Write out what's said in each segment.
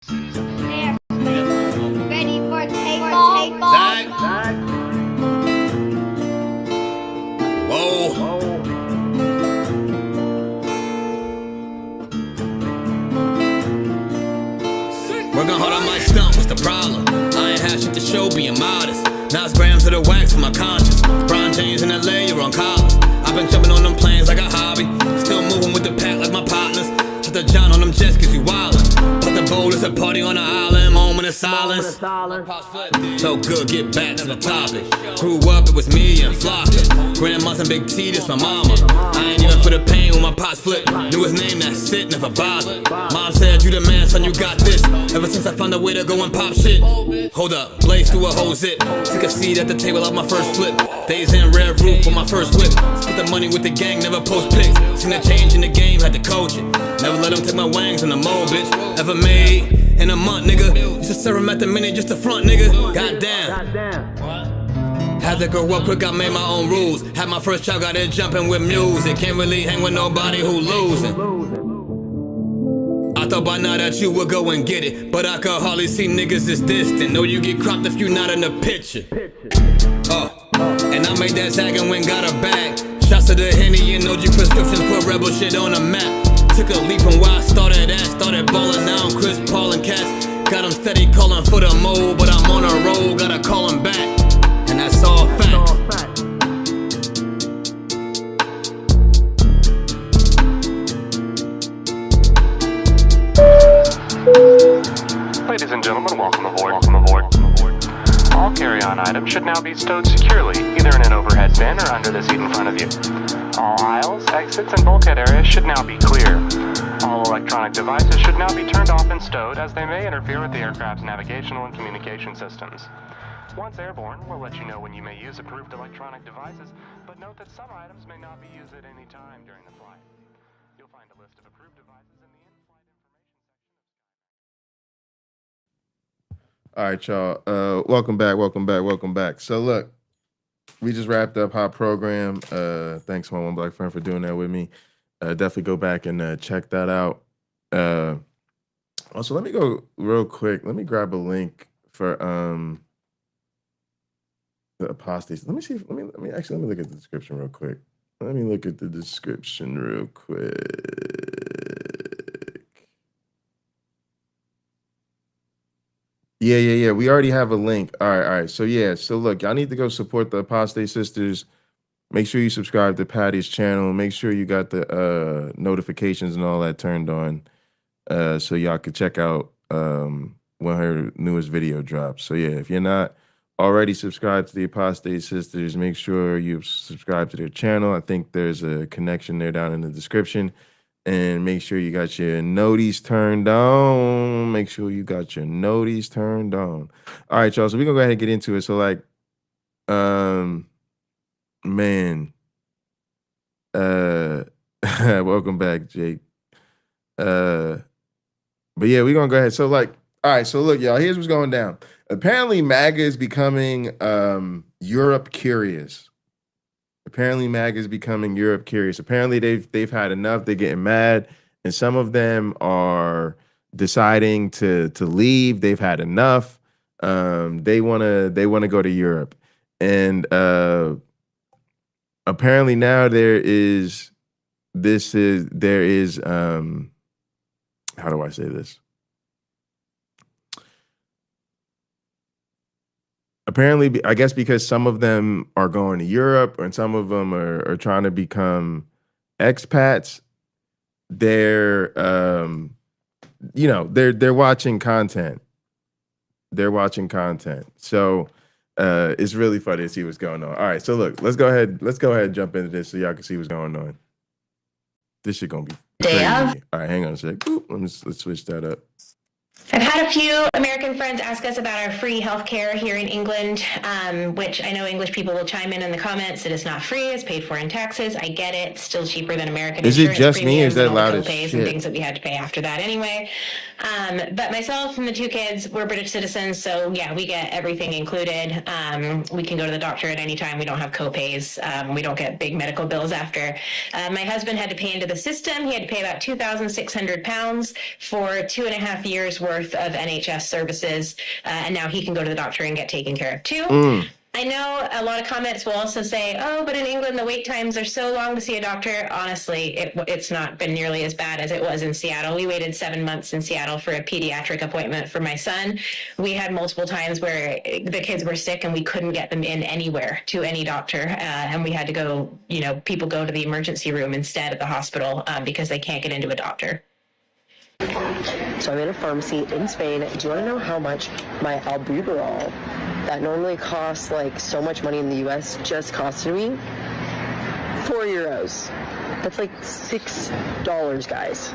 They're ready for takeoff. Zach. Whoa. Working hard on my stump, what's the problem? I ain't had shit to show, being modest. Now it's grams of the wax for my conscience. Brown James in LA, you're on college. I've been jumping on them planes like a hobby. Still moving with the pack like my partners. Shut the John on them jets cause you wildin'. But the bowl is a party on the island, moment of silence. So good, get back to the topic. Grew up, it was me and Flocka. Grandma's and Big T, this my mama. I ain't even for the pain when my pots flip. Knew his name, that's it, never bothered. Mom said, you the man, son, you got this. Ever since I found a way to go and pop shit. Hold up, blaze through a whole zip. Took a seat at the table of my first flip. Days in red roof with my first whip. Split the money with the gang, never post pics. Seen the change in the game, had to coach it. Never let them take my wangs on the mold, bitch. Ever made in a month, nigga. Used to serve him at the minute just to front, nigga. Goddamn. Had to grow up quick, I made my own rules. Had my first child, got it jumping with music. Can't really hang with nobody who losing. I thought by now that you would go and get it, but I could hardly see niggas this distant. Know you get cropped if you not in the picture. And I made that zag and went got a bag. Shots to the Henny and OG prescriptions, put rebel shit on the map. Took a leap from where I started at. Started ballin' now, Chris Paul and Cats. Got them steady calling for the mold, but I'm on a roll, gotta call him back. And that's all fact. Ladies and gentlemen, welcome aboard. All carry-on items should now be stowed securely, either in an overhead bin or under the seat in front of you. All aisles, exits, and bulkhead areas should now be clear. All electronic devices should now be turned off and stowed, as they may interfere with the aircraft's navigational and communication systems. Once airborne, we'll let you know when you may use approved electronic devices, but note that some items may not be used at any time during the flight. You'll find a list of approved devices in the in-flight information section. All right, y'all. Welcome back. So look, we just wrapped up our program. Thanks, my one black friend, for doing that with me. Definitely go back and check that out. Also, let me go real quick. Let me grab a link for the apostates. Let me see. Let me look at the description real quick. Yeah. We already have a link. All right. So look, y'all need to go support the Apostate Sisters. Make sure you subscribe to Patty's channel. Make sure you got the notifications and all that turned on, so y'all can check out when her newest video drops. So yeah, if you're not already subscribed to the Apostate Sisters, make sure you subscribe to their channel. I think there's a connection there down in the description. And make sure you got your noties turned on. All right, y'all. So we're gonna go ahead and get into it. So like, welcome back, Jake. But yeah, we're gonna go ahead. So like, all right, so look, y'all, here's what's going down. Apparently MAGA is becoming Europe curious. Apparently they've had enough. They're getting mad, and some of them are deciding to leave. They've had enough. They wanna go to Europe. And apparently now there is how do I say this? Apparently, I guess because some of them are going to Europe and some of them are trying to become expats, they're watching content. So it's really funny to see what's going on. All right, so look, let's go ahead and jump into this so y'all can see what's going on. This shit gonna be crazy. All right, hang on a sec. Oop, let's switch that up. I've had a few American friends ask us about our free healthcare here in England, which I know English people will chime in the comments that it's not free, it's paid for in taxes. I get it. It's still cheaper than American insurance. Is it just me or is that loud as shit? And things that we had to pay after that anyway. But myself and the two kids, we're British citizens, so yeah, we get everything included. We can go to the doctor at any time. We don't have co-pays. We don't get big medical bills after. My husband had to pay into the system. He had to pay about £2,600 for 2.5 years worth of NHS services, and now he can go to the doctor and get taken care of too. I know a lot of comments will also say, oh, but in England, the wait times are so long to see a doctor. Honestly, it's not been nearly as bad as it was in Seattle. We waited 7 months in Seattle for a pediatric appointment for my son. We had multiple times where the kids were sick and we couldn't get them in anywhere to any doctor. And we had to go, people go to the emergency room instead of the hospital because they can't get into a doctor. So I'm in a pharmacy in Spain. Do you want to know how much my albuterol, that normally costs like so much money in the US, just costed me? €4. That's like $6, guys.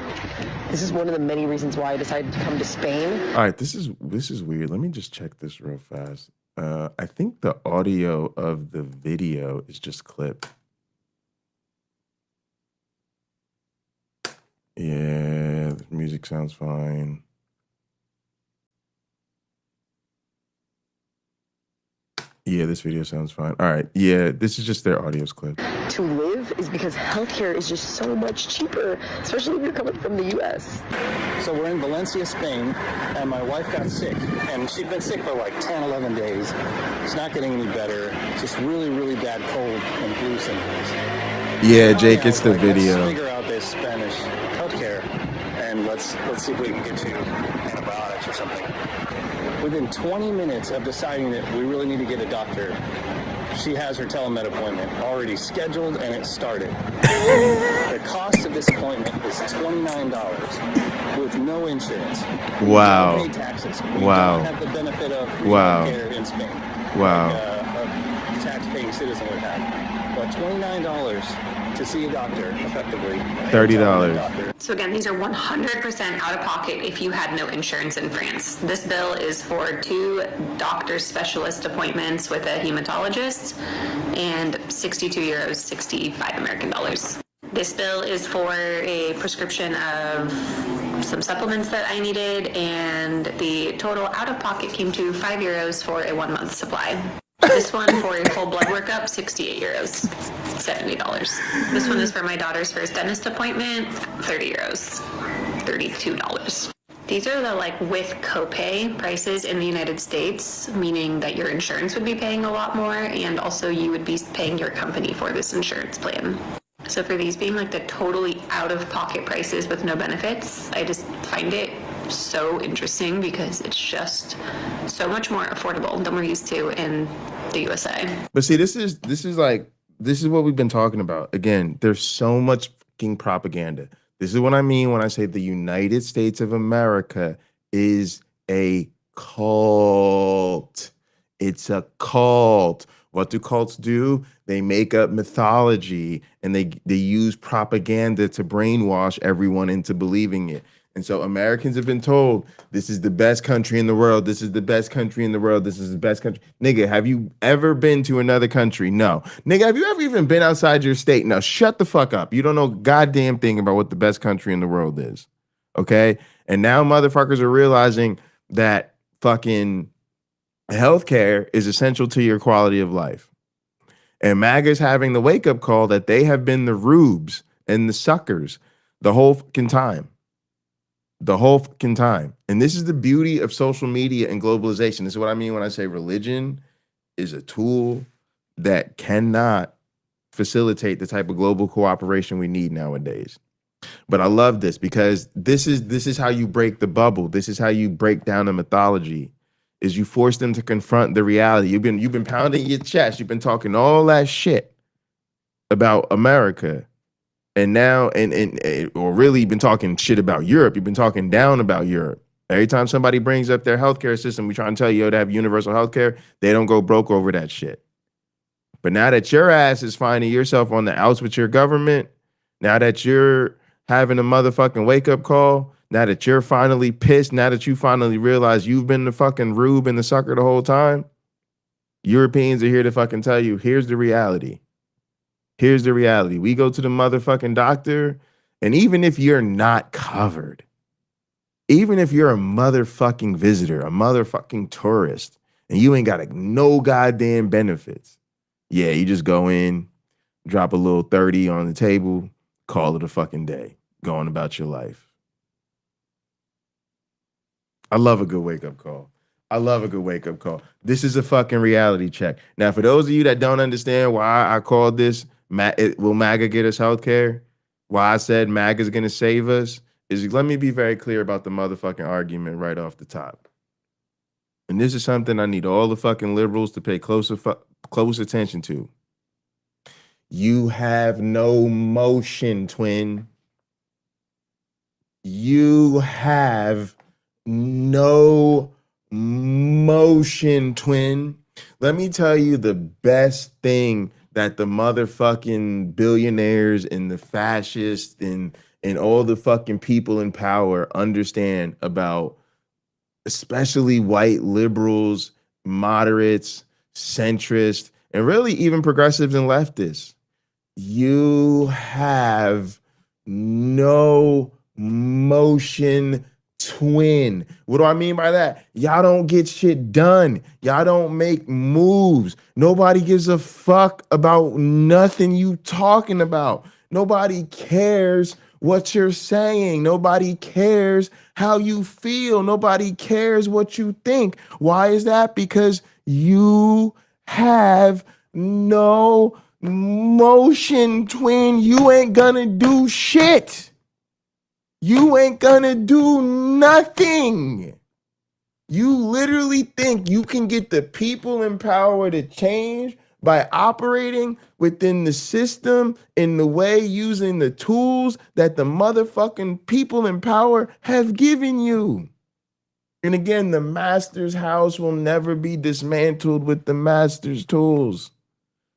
This is one of the many reasons why I decided to come to Spain. All right, this is weird. Let me just check this real fast. I think the audio of the video is just clipped. Yeah, the music sounds fine. Yeah, this video sounds fine. All right, yeah, this is just their audio's clip. To live is because healthcare is just so much cheaper, especially if you're coming from the US. So we're in Valencia, Spain, and my wife got sick, and she'd been sick for like 10, 11 days. It's not getting any better. It's just really, really bad cold and flu symptoms. Yeah, Jake, it's the Let's video. figure out this Spanish healthcare, and let's see if we can get you antibiotics or something. Within 20 minutes of deciding that we really need to get a doctor, she has her telemed appointment already scheduled and it started. The cost of this appointment is $29 with no insurance. Wow. We don't pay taxes. We Wow. don't have the benefit of free Wow. healthcare in Spain. Wow. Like a tax-paying citizen would have. But $29 to see a doctor, effectively. $30. So again, these are 100% out of pocket if you had no insurance in France. This bill is for 2 doctor specialist appointments with a hematologist and 62 euros, 65 American dollars. This bill is for a prescription of some supplements that I needed, and the total out of pocket came to 5 euros for a 1-month supply. This one for a full blood workup, 68 euros, $70. This one is for my daughter's first dentist appointment, 30 euros, $32. These are the with copay prices in the United States, meaning that your insurance would be paying a lot more, and also you would be paying your company for this insurance plan. So for these being the totally out of pocket prices with no benefits, I just find it so interesting because it's just so much more affordable than we're used to in the USA. But see, this is what we've been talking about. Again, there's so much fucking propaganda. This is what I mean when I say the United States of America is a cult. It's a cult. What do cults do? They make up mythology and they use propaganda to brainwash everyone into believing it. And so Americans have been told, this is the best country in the world. This is the best country in the world. This is the best country. Nigga, have you ever been to another country? No. Nigga, have you ever even been outside your state? No. Shut the fuck up. You don't know a goddamn thing about what the best country in the world is. Okay? And now motherfuckers are realizing that fucking healthcare is essential to your quality of life. And MAGA's having the wake-up call that they have been the rubes and the suckers the whole fucking time. The whole fucking time. And this is the beauty of social media and globalization. This is what I mean when I say religion is a tool that cannot facilitate the type of global cooperation we need nowadays. But I love this because this is how you break the bubble. This is how you break down the mythology. Is you force them to confront the reality. You've been pounding your chest. You've been talking all that shit about America. And now, or really been talking shit about Europe. You've been talking down about Europe. Every time somebody brings up their healthcare system, we try and tell you to have universal healthcare. They don't go broke over that shit. But now that your ass is finding yourself on the outs with your government, now that you're having a motherfucking wake-up call, now that you're finally pissed, now that you finally realize you've been the fucking rube and the sucker the whole time, Europeans are here to fucking tell you, here's the reality. Here's the reality. We go to the motherfucking doctor, and even if you're not covered, even if you're a motherfucking visitor, a motherfucking tourist, and you ain't got no goddamn benefits, yeah, you just go in, drop a little 30 on the table, call it a fucking day, going about your life. I love a good wake up call. I love a good wake up call. This is a fucking reality check. Now, for those of you that don't understand why I called this, will MAGA get us health care? Why I said MAGA is going to save us is, let me be very clear about the motherfucking argument right off the top. And this is something I need all the fucking liberals to pay close attention to. You have no motion, twin. You have no motion, twin. Let me tell you the best thing that the motherfucking billionaires and the fascists and all the fucking people in power understand about, especially white liberals, moderates, centrists, and really even progressives and leftists. You have no motion, twin. What do I mean by that? Y'all don't get shit done. Y'all don't make moves. Nobody gives a fuck about nothing you talking about. Nobody cares what you're saying. Nobody cares how you feel. Nobody cares what you think. Why is that? Because you have no motion, twin. You ain't gonna do shit. You ain't gonna do nothing. You literally think you can get the people in power to change by operating within the system in the way using the tools that the motherfucking people in power have given you. And again, the master's house will never be dismantled with the master's tools.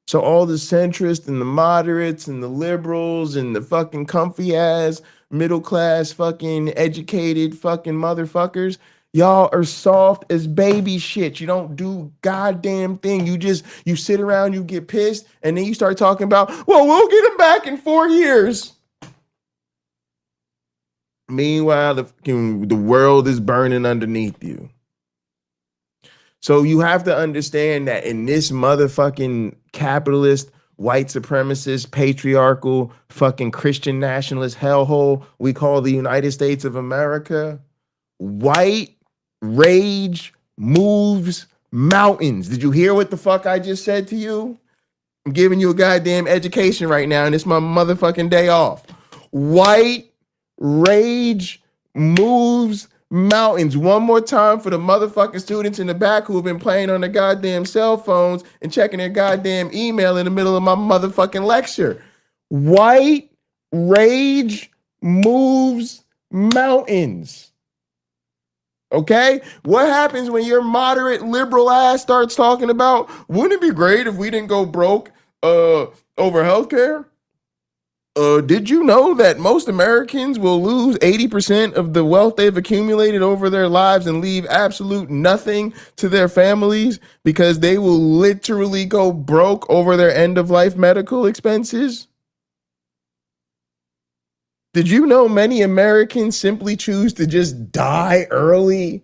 So all the centrists and the moderates and the liberals and the fucking comfy ass middle class fucking educated fucking motherfuckers, y'all are soft as baby shit. You don't do goddamn thing. You sit around, you get pissed, and then you start talking about, well, we'll get him back in 4 years. Meanwhile, the world is burning underneath you. So you have to understand that in this motherfucking capitalist, white supremacist, patriarchal, fucking Christian nationalist hellhole we call the United States of America, white rage moves mountains. Did you hear what the fuck I just said to you? I'm giving you a goddamn education right now, and it's my motherfucking day off. White rage moves mountains. One more time for the motherfucking students in the back who have been playing on their goddamn cell phones and checking their goddamn email in the middle of my motherfucking lecture. White rage moves mountains. Okay? What happens when your moderate liberal ass starts talking about, wouldn't it be great if we didn't go broke over healthcare? Did you know that most Americans will lose 80% of the wealth they've accumulated over their lives and leave absolute nothing to their families because they will literally go broke over their end-of-life medical expenses? Did you know many Americans simply choose to just die early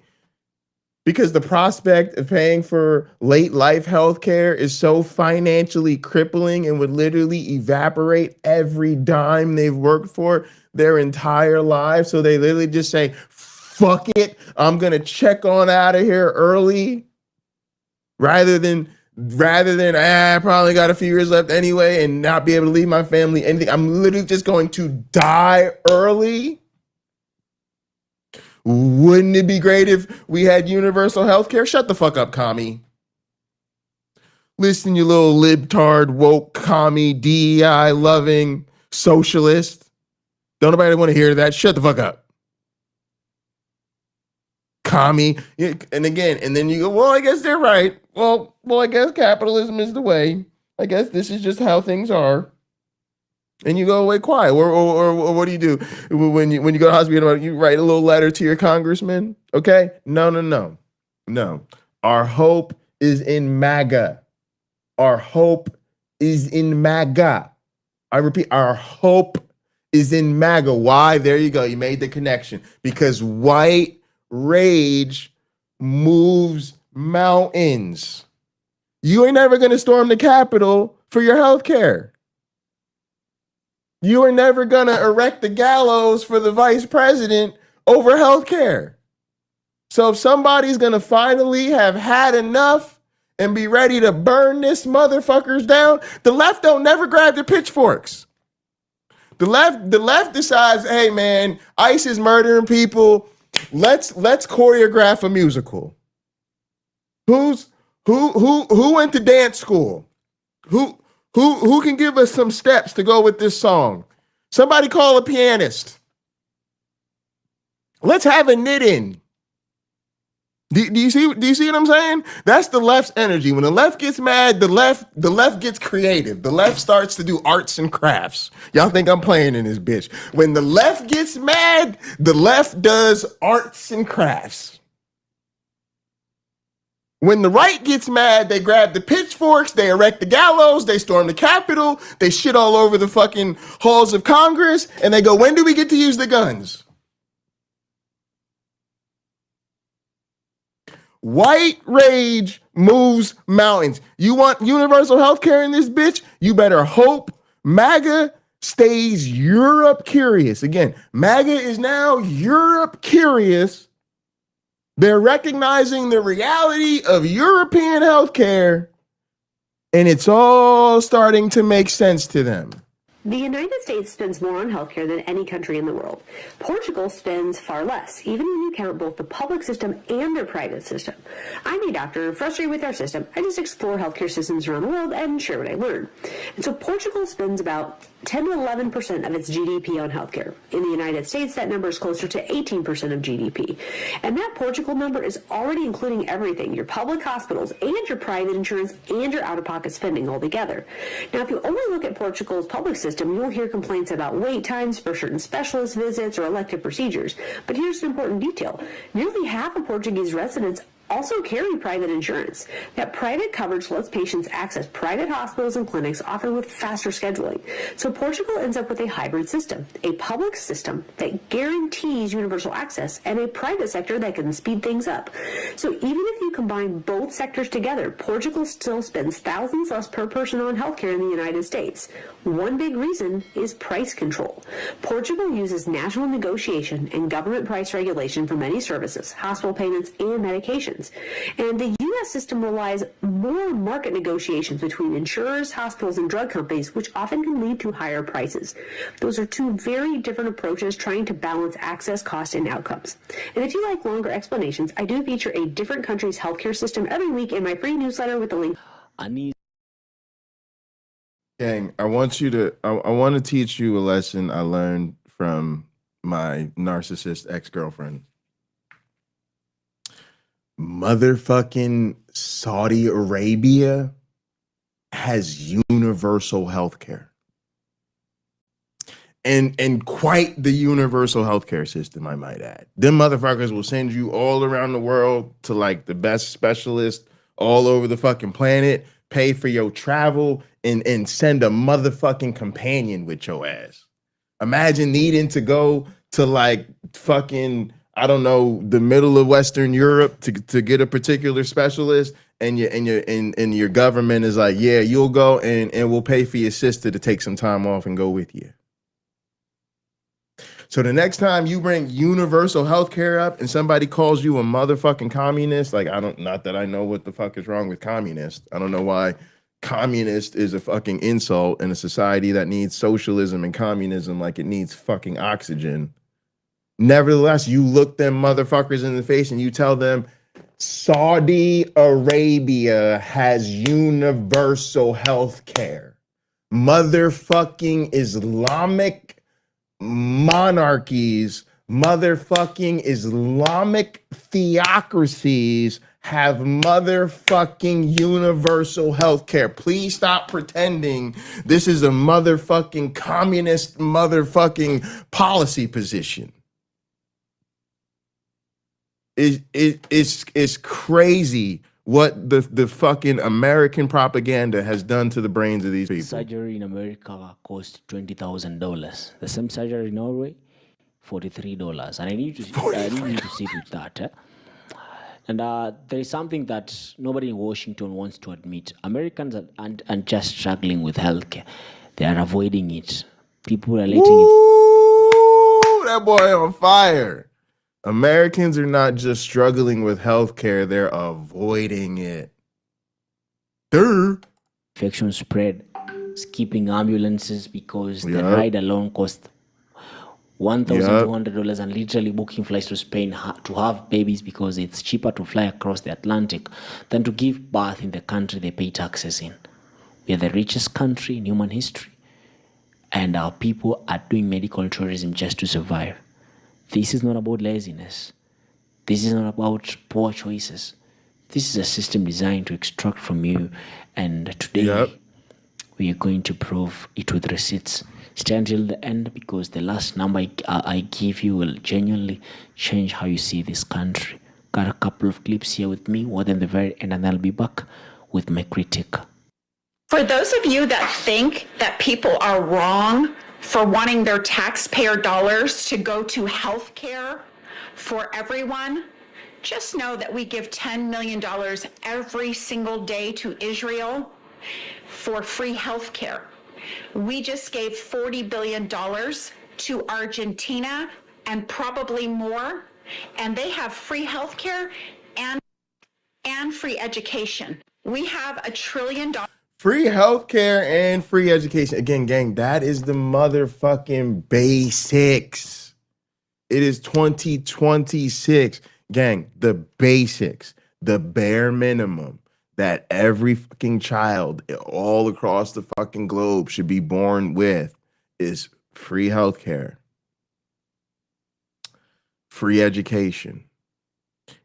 because the prospect of paying for late life health care is so financially crippling and would literally evaporate every dime they've worked for their entire lives? So they literally just say, fuck it, I'm going to check on out of here early rather than I probably got a few years left anyway and not be able to leave my family anything. I'm literally just going to die early. Wouldn't it be great if we had universal health care? Shut the fuck up, commie. Listen, you little libtard, woke, commie, DEI loving socialist. Don't nobody want to hear that. Shut the fuck up. Commie. And again, and then you go, well, I guess they're right. Well, I guess capitalism is the way. I guess this is just how things are. And you go away quiet. Or what do you do when you go to hospital? You write a little letter to your congressman. Okay? No. Our hope is in MAGA. Our hope is in MAGA. I repeat, our hope is in MAGA. Why? There you go. You made the connection. Because white rage moves mountains. You ain't never going to storm the Capitol for your health care. You are never going to erect the gallows for the vice president over health care. So if somebody's gonna finally have had enough and be ready to burn this motherfuckers down, the left don't never grab the pitchforks. The left decides, hey man, ICE is murdering people. Let's choreograph a musical. Who went to dance school? Who can give us some steps to go with this song? Somebody call a pianist. Let's have a knit-in. Do you see what I'm saying? That's the left's energy. When the left gets mad, the left gets creative. The left starts to do arts and crafts. Y'all think I'm playing in this bitch. When the left gets mad, the left does arts and crafts. When the right gets mad, they grab the pitchforks, they erect the gallows, they storm the Capitol, they shit all over the fucking halls of Congress, and they go, when do we get to use the guns? White rage moves mountains. You want universal health care in this bitch? You better hope MAGA stays Europe curious. Again, MAGA is now Europe curious. They're recognizing the reality of European healthcare, and it's all starting to make sense to them. The United States spends more on healthcare than any country in the world. Portugal spends far less, even when you count both the public system and their private system. I'm a doctor, frustrated with our system. I just explore healthcare systems around the world and share what I learn. And so Portugal spends about 10 to 11% of its GDP on healthcare. In the United States, that number is closer to 18% of GDP. And that Portugal number is already including everything, your public hospitals and your private insurance and your out-of-pocket spending all together. Now, if you only look at Portugal's public system, you'll hear complaints about wait times for certain specialist visits or elective procedures. But here's an important detail. Nearly half of Portuguese residents also carry private insurance. That private coverage lets patients access private hospitals and clinics, often with faster scheduling. So Portugal ends up with a hybrid system, a public system that guarantees universal access and a private sector that can speed things up. So even if you combine both sectors together, Portugal still spends thousands less per person on healthcare in the United States. One big reason is price control. Portugal uses national negotiation and government price regulation for many services, hospital payments, and medications. And the U.S. system relies more on market negotiations between insurers, hospitals, and drug companies, which often can lead to higher prices. Those are two very different approaches trying to balance access, cost, and outcomes. And if you like longer explanations, I do feature a different country's healthcare system every week in my free newsletter with the link. Gang, I want to teach you a lesson I learned from my narcissist ex-girlfriend. Motherfucking Saudi Arabia has universal health care. And quite the universal healthcare system, I might add. Them motherfuckers will send you all around the world to like the best specialists all over the fucking planet, pay for your travel, and send a motherfucking companion with your ass. Imagine needing to go to like fucking, I don't know, the middle of Western Europe to get a particular specialist, and your government is like, yeah, you'll go and we'll pay for your sister to take some time off and go with you. So the next time you bring universal health care up and somebody calls you a motherfucking communist, like not that I know what the fuck is wrong with communist. I don't know why communist is a fucking insult in a society that needs socialism and communism like it needs fucking oxygen. Nevertheless, you look them motherfuckers in the face and you tell them Saudi Arabia has universal health care. Motherfucking Islamic monarchies, motherfucking Islamic theocracies have motherfucking universal health care. Please stop pretending this is a motherfucking communist motherfucking policy position. It's crazy what the fucking American propaganda has done to the brains of these people. Surgery in America costs $20,000. The same surgery in Norway, $43. And I need you to sit with that. And there is something that nobody in Washington wants to admit. Americans aren't just struggling with healthcare. They are avoiding it. People are letting it. That boy on fire. Americans are not just struggling with healthcare, they're avoiding it. Infection spread, skipping ambulances because the Yup. ride alone costs $1,200 and literally booking flights to Spain to have babies because it's cheaper to fly across the Atlantic than to give birth in the country they pay taxes in. We are the richest country in human history, and our people are doing medical tourism just to survive. This is not about laziness. This is not about poor choices. This is a system designed to extract from you, and today we are going to prove it with receipts. Stay until the end because the last number I give you will genuinely change how you see this country. Got a couple of clips here with me, more than the very end, and I'll be back with my critique. For those of you that think that people are wrong for wanting their taxpayer dollars to go to health care for everyone, just know that we give $10 million every single day to Israel for free health care. We just gave $40 billion to Argentina and probably more, and they have free health care and free education. We have $1 trillion. Free healthcare and free education. Again, gang, that is the motherfucking basics. It is 2026. Gang, the basics, the bare minimum that every fucking child all across the fucking globe should be born with is free healthcare, free education,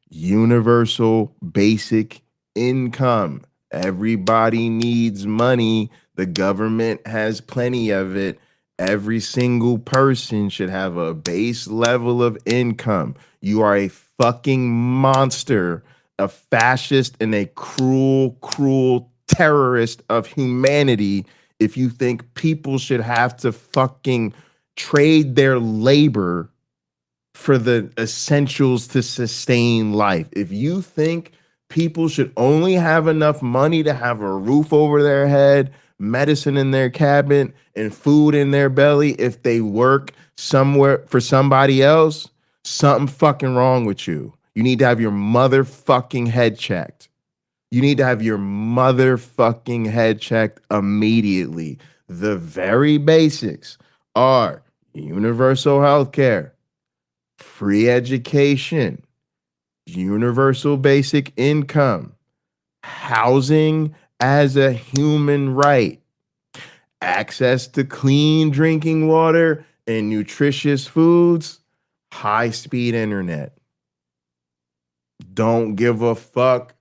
universal basic income. Everybody needs money. The government has plenty of it. Every single person should have a base level of income. You are a fucking monster, a fascist, and a cruel, cruel terrorist of humanity if you think people should have to fucking trade their labor for the essentials to sustain life. If you think people should only have enough money to have a roof over their head, medicine in their cabinet, and food in their belly if they work somewhere for somebody else, something fucking wrong with you. You need to have your motherfucking head checked. You need to have your motherfucking head checked immediately. The very basics are universal health care, free education, universal basic income, housing as a human right, access to clean drinking water and nutritious foods, high-speed internet. Don't give a fuck.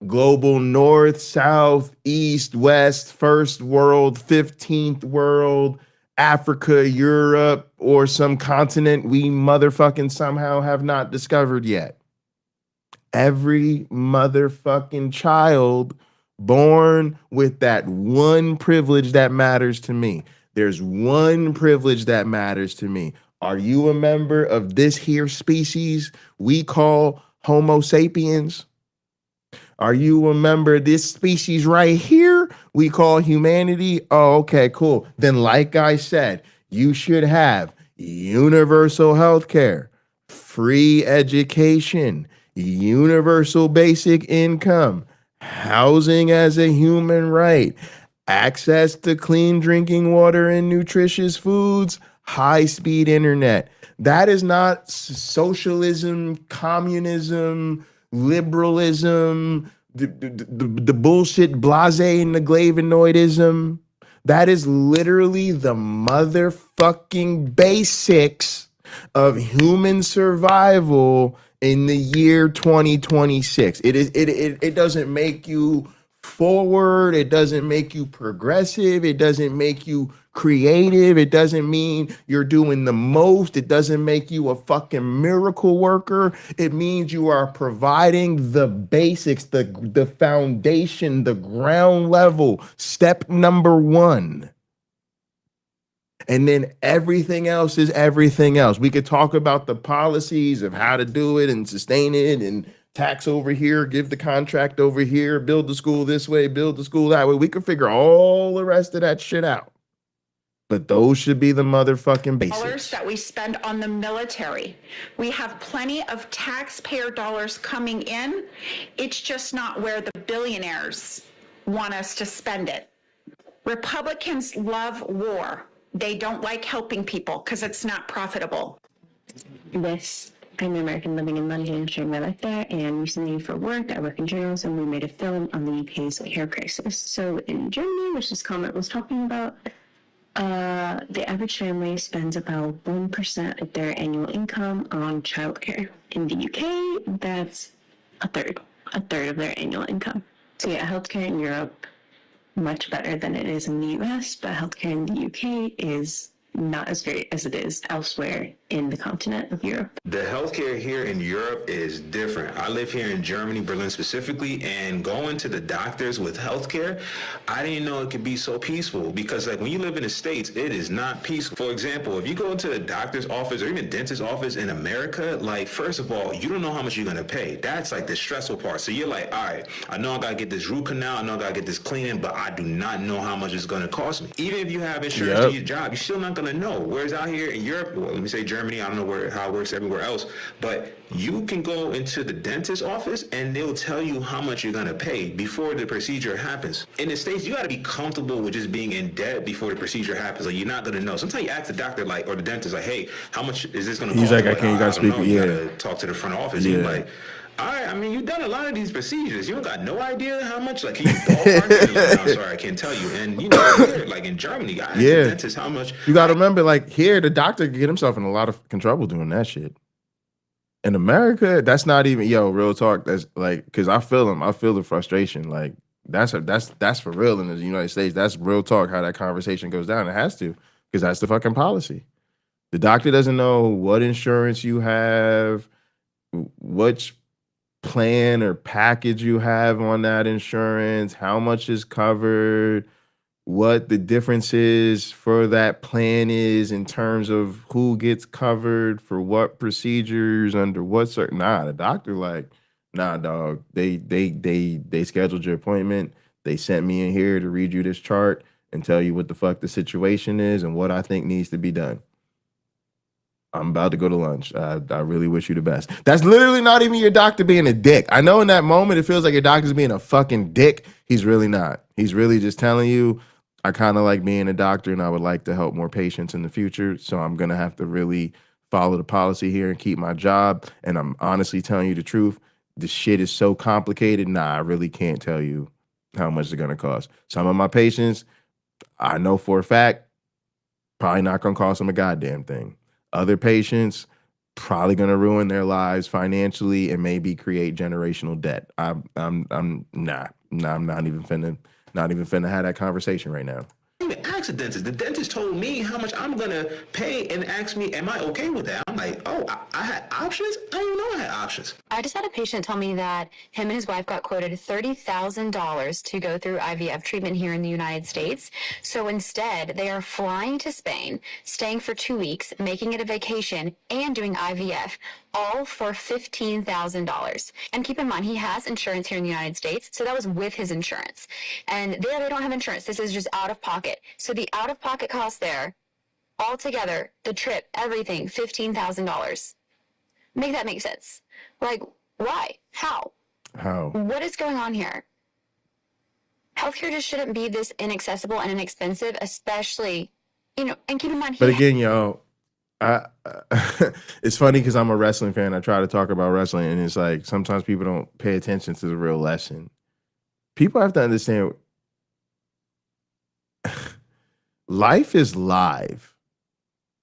Global north, south, east, west, first world, 15th world, Africa, Europe, or some continent we motherfucking somehow have not discovered yet. Every motherfucking child born with that one privilege that matters to me. There's one privilege that matters to me. Are you a member of this here species we call Homo sapiens? Are you a member of this species right here we call humanity? Oh, okay, cool. Then like I said, you should have universal health care, free education, universal basic income, housing as a human right, access to clean drinking water and nutritious foods, high-speed internet. That is not socialism, communism, liberalism, the bullshit blase and the glavinoidism. That is literally the motherfucking basics of human survival in the year 2026. It doesn't make you forward, it doesn't make you progressive, it doesn't make you creative, it doesn't mean you're doing the most, it doesn't make you a fucking miracle worker. It means you are providing the basics, the foundation, the ground level, step number one. And then everything else is everything else. We could talk about the policies of how to do it and sustain it and tax over here, give the contract over here, build the school this way, build the school that way. We could figure all the rest of that shit out. But those should be the motherfucking dollars basics. that we spend on the military. We have plenty of taxpayer dollars coming in. It's just not where the billionaires want us to spend it. Republicans love war. They don't like helping people because it's not profitable. This, I'm an American living in London, sharing my life there, and recently for work, I work in journalism. We made a film on the UK's care crisis. So in Germany, which this comment was talking about, the average family spends about 1% of their annual income on childcare. In the UK, that's a third of their annual income. So yeah, healthcare in Europe, much better than it is in the US, but healthcare in the UK is not as great as it is elsewhere in the continent of Europe. The healthcare here in Europe is different. I live here in Germany, Berlin specifically, and going to the doctors with healthcare, I didn't know it could be so peaceful, because like when you live in the States, it is not peaceful. For example, if you go into the doctor's office or even dentist's office in America, like first of all, you don't know how much you're gonna pay. That's like the stressful part. So you're like, all right, I know I gotta get this root canal, I know I gotta get this cleaning, but I do not know how much it's gonna cost me. Even if you have insurance to your job, you're still not gonna know. Whereas out here in Europe, well, let me say Germany, I don't know how it works everywhere else, but you can go into the dentist's office and they'll tell you how much you're gonna pay before the procedure happens. In the States, you gotta be comfortable with just being in debt before the procedure happens. Like, you're not gonna know. Sometimes you ask the doctor, like, or the dentist, like, hey, how much is this gonna cost? He's like, I can't, you gotta speak. You Yeah. gotta talk to the front office. Yeah. He's like, all right, I mean, you've done a lot of these procedures. You don't got no idea how much, like, can you ballpark it? Like, I'm sorry, I can't tell you. And, you know, here, like in Germany, I asked the dentist how much. You got to remember, like, here, the doctor could get himself in a lot of trouble doing that shit. In America, that's not even, real talk. That's like, because I feel them. I feel the frustration. Like, that's for real in the United States. That's real talk, how that conversation goes down. It has to, because that's the fucking policy. The doctor doesn't know what insurance you have, which plan or package you have on that insurance, how much is covered, what the difference is for that plan is in terms of who gets covered for what procedures under what certain. The doctor like, nah, dog. They scheduled your appointment. They sent me in here to read you this chart and tell you what the fuck the situation is and what I think needs to be done. I'm about to go to lunch. I really wish you the best. That's literally not even your doctor being a dick. I know in that moment it feels like your doctor's being a fucking dick. He's really not. He's really just telling you, I kind of like being a doctor and I would like to help more patients in the future. So I'm going to have to really follow the policy here and keep my job. And I'm honestly telling you the truth. The shit is so complicated. Nah, I really can't tell you how much it's going to cost. Some of my patients, I know for a fact, probably not going to cost them a goddamn thing. Other patients probably going to ruin their lives financially and maybe create generational debt. I'm not even finna have that conversation right now. Even ask the dentist. The dentist told me how much I'm gonna pay and asked me, am I okay with that? I'm like, oh, I had options? I didn't know I had options. I just had a patient tell me that him and his wife got quoted $30,000 to go through IVF treatment here in the United States. So instead, they are flying to Spain, staying for 2 weeks, making it a vacation, and doing IVF, all for $15,000. And keep in mind, he has insurance here in the United States, so that was with his insurance. And they don't have insurance. This is just out of pocket. So the out-of-pocket cost there, altogether, the trip, everything, $15,000. Make that make sense. Like, why? How? What is going on here? Healthcare just shouldn't be this inaccessible and inexpensive, especially, and keep in mind. But again, it's funny because I'm a wrestling fan. I try to talk about wrestling, and it's like sometimes people don't pay attention to the real lesson. People have to understand life is live.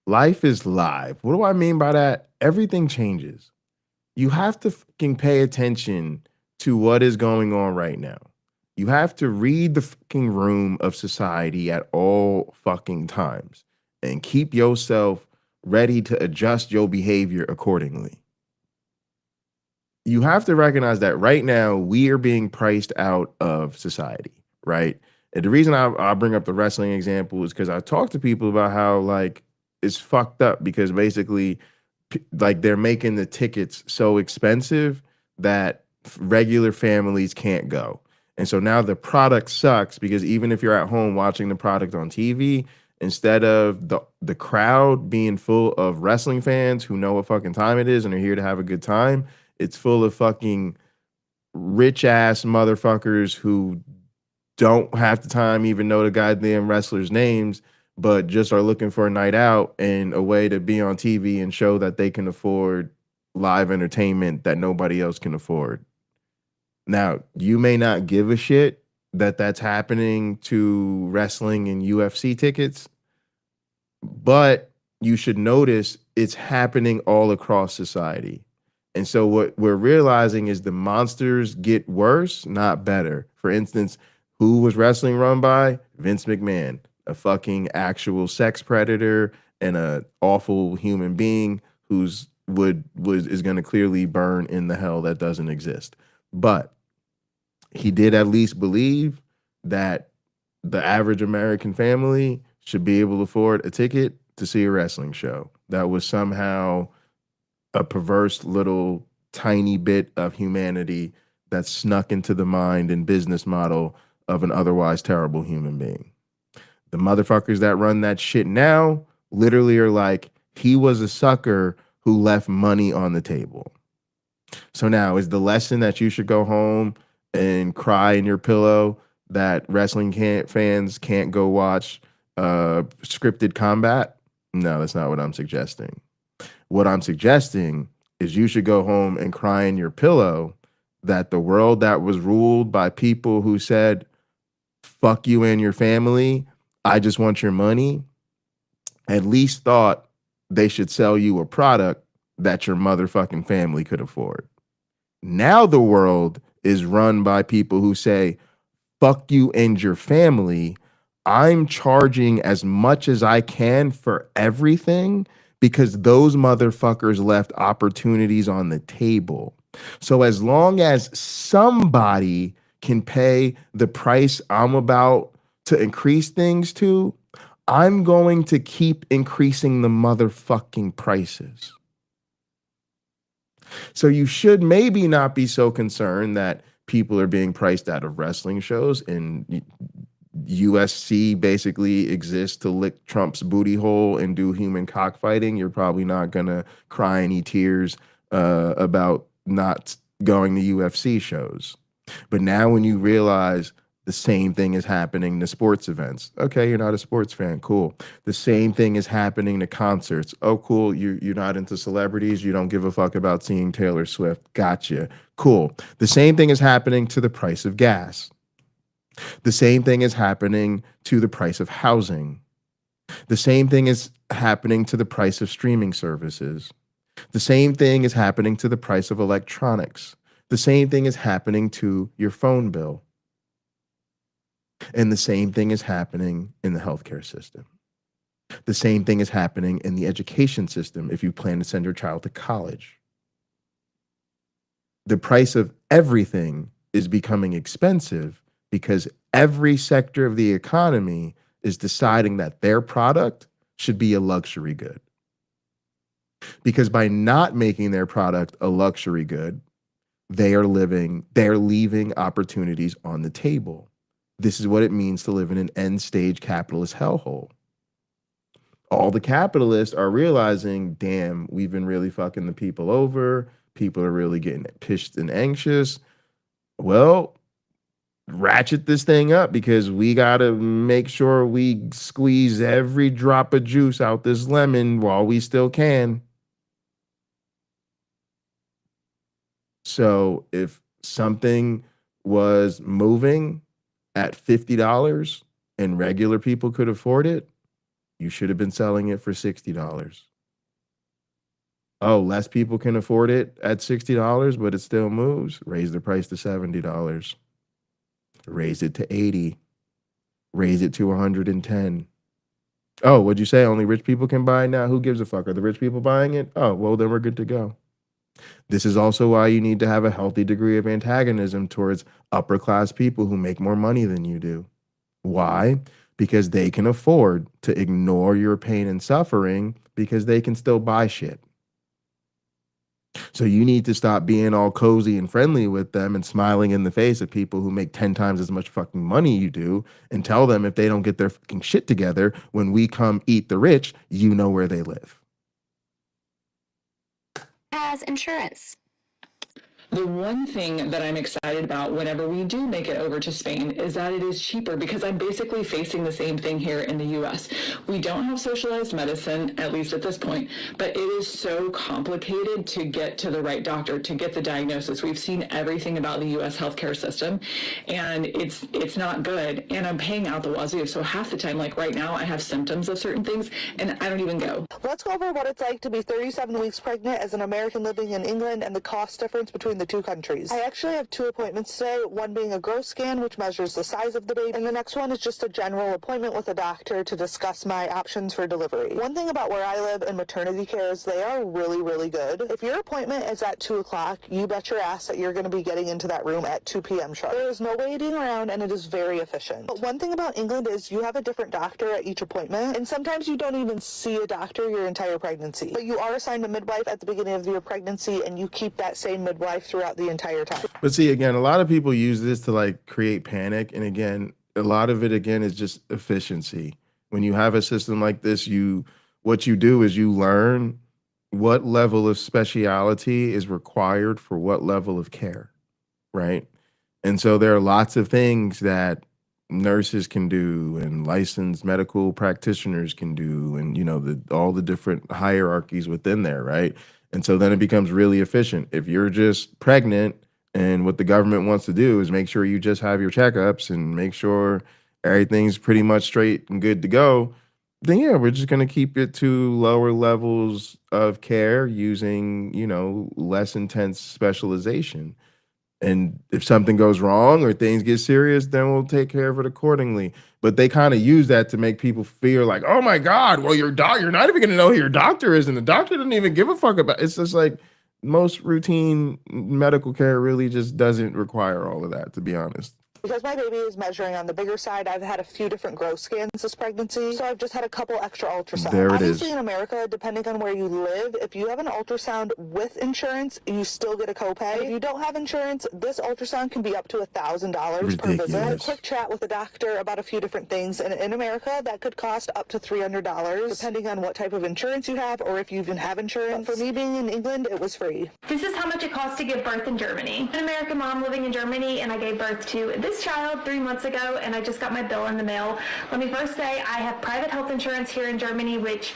Life is live. What do I mean by that? Everything changes. You have to fucking pay attention to what is going on right now. You have to read the fucking room of society at all fucking times and keep yourself ready to adjust your behavior accordingly. You have to recognize that right now we are being priced out of society, right? And the reason I bring up the wrestling example is because I talk to people about how like it's fucked up because basically like they're making the tickets so expensive that regular families can't go. And so now the product sucks because even if you're at home watching the product on TV, instead of the crowd being full of wrestling fans who know what fucking time it is and are here to have a good time, it's full of fucking rich ass motherfuckers who don't have the time even know the goddamn wrestlers' names, but just are looking for a night out and a way to be on TV and show that they can afford live entertainment that nobody else can afford. Now, you may not give a shit that that's happening to wrestling and UFC tickets, but you should notice it's happening all across society. And so what we're realizing is the monsters get worse, not better. For instance, who was wrestling run by? Vince McMahon, a fucking actual sex predator and a awful human being who's is going to clearly burn in the hell that doesn't exist. But he did at least believe that the average American family should be able to afford a ticket to see a wrestling show. That was somehow a perverse little tiny bit of humanity that snuck into the mind and business model of an otherwise terrible human being. The motherfuckers that run that shit now literally are like, he was a sucker who left money on the table. So now is the lesson that you should go home and cry in your pillow that wrestling fans can't go watch scripted combat? No, that's not what I'm suggesting. What I'm suggesting is you should go home and cry in your pillow that the world that was ruled by people who said, fuck you and your family, I just want your money, at least thought they should sell you a product that your motherfucking family could afford. Now the world is run by people who say, fuck you and your family, I'm charging as much as I can for everything because those motherfuckers left opportunities on the table. So as long as somebody can pay the price I'm about to increase things to, I'm going to keep increasing the motherfucking prices. So you should maybe not be so concerned that people are being priced out of wrestling shows and USC basically exists to lick Trump's booty hole and do human cockfighting. You're probably not going to cry any tears about not going to UFC shows. But now when you realize the same thing is happening to sports events. Okay, you're not a sports fan. Cool. The same thing is happening to concerts. Oh, cool. You're not into celebrities. You don't give a fuck about seeing Taylor Swift. Gotcha. Cool. The same thing is happening to the price of gas. The same thing is happening to the price of housing. The same thing is happening to the price of streaming services. The same thing is happening to the price of electronics. The same thing is happening to your phone bill. And the same thing is happening in the healthcare system. The same thing is happening in the education system if you plan to send your child to college. The price of everything is becoming expensive because every sector of the economy is deciding that their product should be a luxury good. Because by not making their product a luxury good, they're leaving opportunities on the table. This is what it means to live in an end-stage capitalist hellhole. All the capitalists are realizing, damn, we've been really fucking the people over. People are really getting pissed and anxious. Well, ratchet this thing up because we got to make sure we squeeze every drop of juice out this lemon while we still can. So if something was moving at $50 and regular people could afford it, you should have been selling it for $60. Oh, less people can afford it at $60, but it still moves. Raise the price to $70. Raise it to $80. Raise it to $110. Oh, what'd you say? Only rich people can buy it now? Who gives a fuck? Are the rich people buying it? Oh, well, then we're good to go. This is also why you need to have a healthy degree of antagonism towards upper class people who make more money than you do. Why? Because they can afford to ignore your pain and suffering because they can still buy shit. So you need to stop being all cozy and friendly with them and smiling in the face at people who make 10 times as much fucking money you do, and tell them if they don't get their fucking shit together, when we come eat the rich, you know where they live. Has insurance. The one thing that I'm excited about whenever we do make it over to Spain is that it is cheaper, because I'm basically facing the same thing here in the US. We don't have socialized medicine, at least at this point, but it is so complicated to get to the right doctor, to get the diagnosis. We've seen everything about the US healthcare system, and it's not good. And I'm paying out the wazoo. So half the time, like right now, I have symptoms of certain things and I don't even go. Let's go over what it's like to be 37 weeks pregnant as an American living in England and the cost difference between the two countries. I actually have 2 appointments today, one being a growth scan, which measures the size of the baby, and the next one is just a general appointment with a doctor to discuss my options for delivery. One thing about where I live and maternity care is they are really, really good. If your appointment is at 2 o'clock, you bet your ass that you're going to be getting into that room at 2 p.m. sharp. There is no waiting around, and it is very efficient. But one thing about England is you have a different doctor at each appointment, and sometimes you don't even see a doctor your entire pregnancy. But you are assigned a midwife at the beginning of your pregnancy, and you keep that same midwife throughout the entire time. But see, again, a lot of people use this to like create panic. And again, a lot of it, again, is just efficiency. When you have a system like this, what you do is you learn what level of speciality is required for what level of care, right? And so there are lots of things that nurses can do and licensed medical practitioners can do, and, you know, all the different hierarchies within there, right? And so then it becomes really efficient. If you're just pregnant and what the government wants to do is make sure you just have your checkups and make sure everything's pretty much straight and good to go, then yeah, we're just going to keep it to lower levels of care using, you know, less intense specialization. And if something goes wrong or things get serious, then we'll take care of it accordingly. But they kind of use that to make people feel like, oh my God, well, you're not even going to know who your doctor is. And the doctor doesn't even give a fuck about it. It's just like most routine medical care really just doesn't require all of that, to be honest. Because my baby is measuring on the bigger side, I've had a few different growth scans this pregnancy, so I've just had a couple extra ultrasounds. There it Obviously, is. in America, depending on where you live, if you have an ultrasound with insurance, you still get a copay. If you don't have insurance, this ultrasound can be up to $1,000 per visit. I had a quick chat with a doctor about a few different things, and in America, that could cost up to $300, depending on what type of insurance you have or if you even have insurance. For me being in England, it was free. This is how much it costs to give birth in Germany. I'm an American mom living in Germany, and I gave birth to this child 3 months ago, and I just got my bill in the mail. Let me first say I have private health insurance here in Germany, which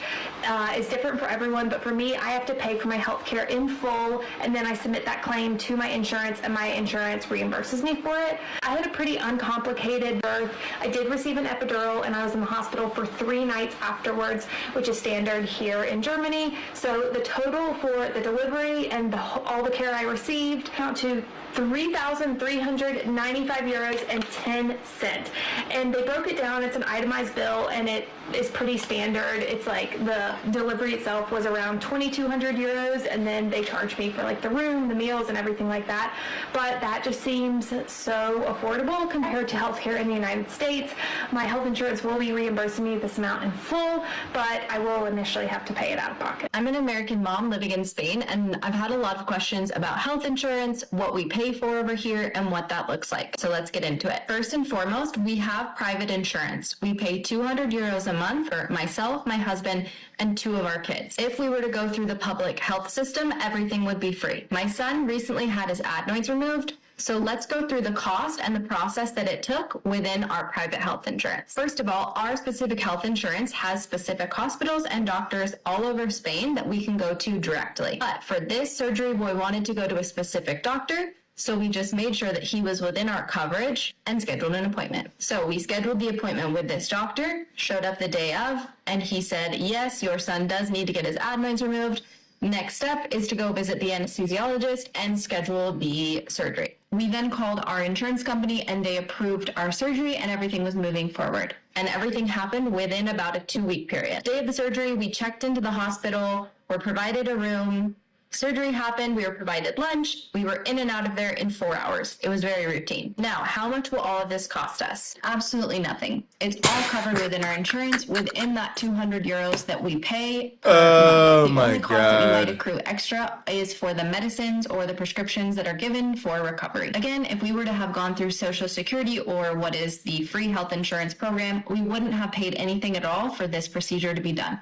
is different for everyone, but for me, I have to pay for my health care in full, and then I submit that claim to my insurance, and my insurance reimburses me for it. I had a pretty uncomplicated birth. I did receive an epidural, and I was in the hospital for 3 nights afterwards, which is standard here in Germany. So the total for the delivery and all the care I received out to €3,395.10. And they broke it down. It's an itemized bill, and it is pretty standard. It's like the delivery itself was around €2,200, and then they charged me for like the room, the meals, and everything like that. But that just seems so affordable compared to healthcare in the United States. My health insurance will be reimbursing me this amount in full, but I will initially have to pay it out of pocket. I'm an American mom living in Spain, and I've had a lot of questions about health insurance, what we pay for over here, and what that looks like. So let's get into it. First and foremost, we have private insurance. We pay €200 a month for myself, my husband, and 2 of our kids. If we were to go through the public health system, everything would be free. My son recently had his adenoids removed. So let's go through the cost and the process that it took within our private health insurance. First of all, our specific health insurance has specific hospitals and doctors all over Spain that we can go to directly. But for this surgery, we wanted to go to a specific doctor, so we just made sure that he was within our coverage and scheduled an appointment. So we scheduled the appointment with this doctor, showed up the day of, and he said, yes, your son does need to get his adenoids removed. Next step is to go visit the anesthesiologist and schedule the surgery. We then called our insurance company and they approved our surgery and everything was moving forward. And everything happened within about a 2-week period. Day of the surgery, we checked into the hospital, were provided a room, Surgery happened, we were provided lunch, we were in and out of there in 4 hours. It was very routine. Now, how much will all of this cost us? Absolutely nothing. It's all covered within our insurance, within that 200 euros that we pay per Oh month. The my only cost that we might God. accrue extra is for the medicines or the prescriptions that are given for recovery. Again, if we were to have gone through Social Security or what is the free health insurance program, we wouldn't have paid anything at all for this procedure to be done.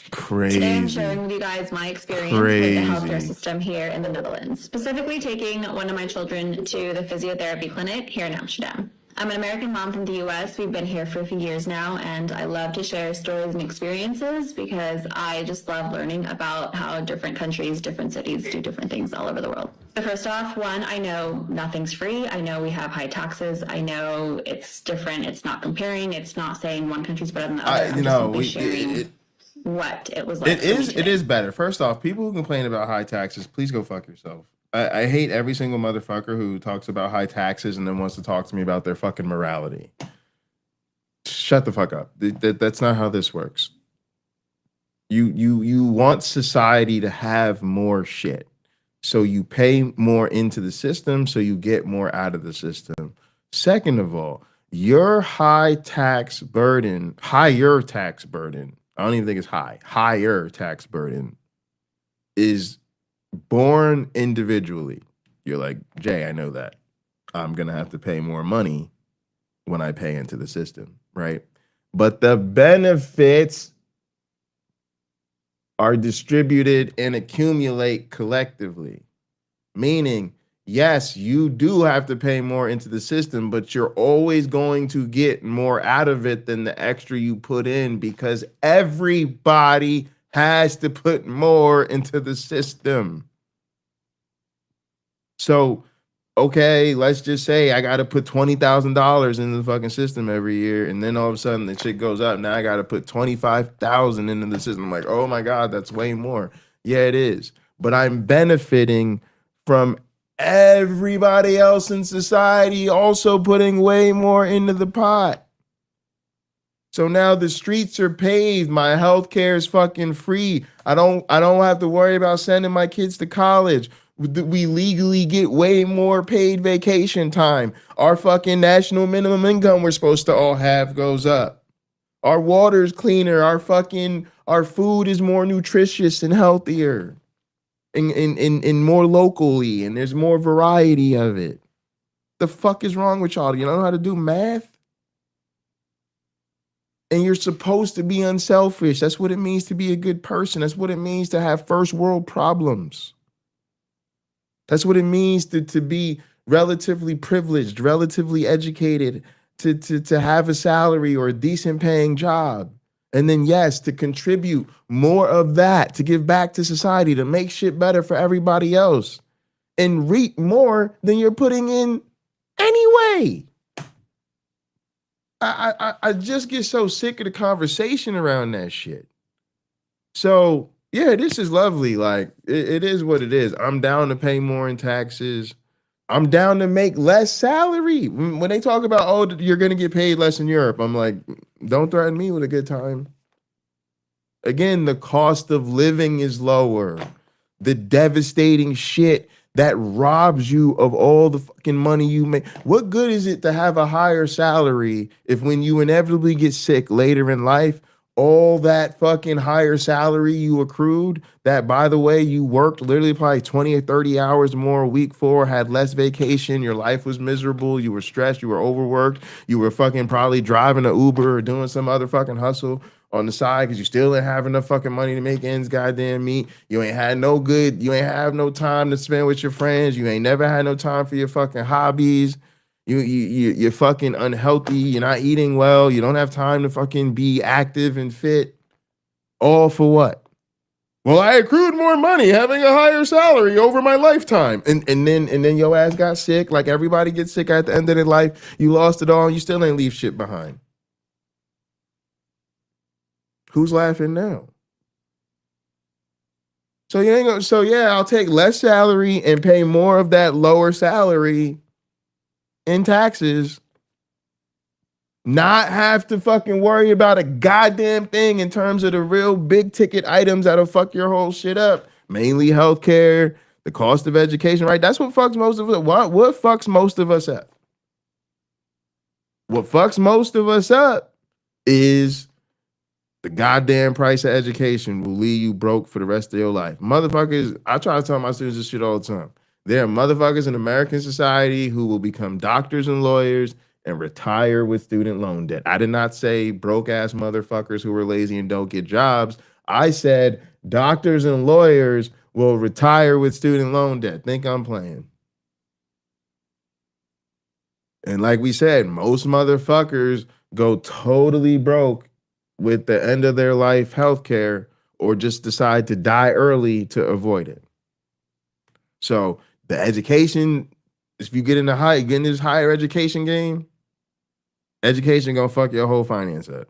Today I'm Crazy. sharing with you guys my experience with the healthcare Crazy. system here in the Netherlands, specifically taking one of my children to the physiotherapy clinic here in Amsterdam. I'm an American mom from the US. We've been here for a few years now, and I love to share stories and experiences because I just love learning about how different countries, different cities do different things all over the world. So first off, one, I know nothing's free. I know we have high taxes. I know it's different. It's not comparing. It's not saying one country's better than the other. I'm just simply sharing what it was like. It is better. First off, people who complain about high taxes, please go fuck yourself. I hate every single motherfucker who talks about high taxes and then wants to talk to me about their fucking morality. Shut the fuck up. That's not how this works. You want society to have more shit. So you pay more into the system so you get more out of the system. Second of all, your higher tax burden, I don't even think it's higher tax burden is born individually. You're like, Jay, I know that. I'm going to have to pay more money when I pay into the system, right? But the benefits are distributed and accumulate collectively. Meaning, yes, you do have to pay more into the system, but you're always going to get more out of it than the extra you put in because everybody has to put more into the system. So, okay, let's just say I got to put $20,000 into the fucking system every year, and then all of a sudden the shit goes up. Now I got to put $25,000 into the system. I'm like, oh my God, that's way more. Yeah, it is. But I'm benefiting from everybody else in society also putting way more into the pot. So now the streets are paved. My healthcare is fucking free. I don't have to worry about sending my kids to college. We legally get way more paid vacation time. Our fucking national minimum income we're supposed to all have goes up. Our water's cleaner. Our food is more nutritious and healthier. And more locally, and there's more variety of it. The fuck is wrong with y'all? You don't know how to do math? And you're supposed to be unselfish. That's what it means to be a good person. That's what it means to have first world problems. That's what it means to be relatively privileged, relatively educated, to have a salary or a decent paying job. And then, yes, to contribute more of that, to give back to society, to make shit better for everybody else and reap more than you're putting in anyway. I just get so sick of the conversation around that shit. So, yeah, this is lovely. Like, it is what it is. I'm down to pay more in taxes. I'm down to make less salary. When they talk about, oh, you're going to get paid less in Europe, I'm like, don't threaten me with a good time. Again, the cost of living is lower. The devastating shit that robs you of all the fucking money you make. What good is it to have a higher salary if when you inevitably get sick later in life, all that fucking higher salary you accrued, that, by the way, you worked literally probably 20 or 30 hours more a week for, had less vacation, your life was miserable, you were stressed, you were overworked, you were fucking probably driving an Uber or doing some other fucking hustle on the side because you still didn't have enough fucking money to make ends goddamn meet. You ain't have no time to spend with your friends. You ain't never had no time for your fucking hobbies. You're fucking unhealthy. You're not eating well. You don't have time to fucking be active and fit. All for what? Well, I accrued more money having a higher salary over my lifetime. And then your ass got sick. Like everybody gets sick at the end of their life. You lost it all and you still ain't leave shit behind. Who's laughing now? So I'll take less salary and pay more of that lower salary in taxes, not have to fucking worry about a goddamn thing in terms of the real big ticket items that'll fuck your whole shit up mainly healthcare, the cost of education, right? That's what fucks most of us. What fucks most of us up? What fucks most of us up is the goddamn price of education will leave you broke for the rest of your life. Motherfuckers, I try to tell my students this shit all the time. There are motherfuckers in American society who will become doctors and lawyers and retire with student loan debt. I did not say broke ass motherfuckers who are lazy and don't get jobs. I said doctors and lawyers will retire with student loan debt. Think I'm playing. And like we said, most motherfuckers go totally broke with the end of their life healthcare or just decide to die early to avoid it. So the education, if you get into this higher education game, education gonna fuck your whole finance up.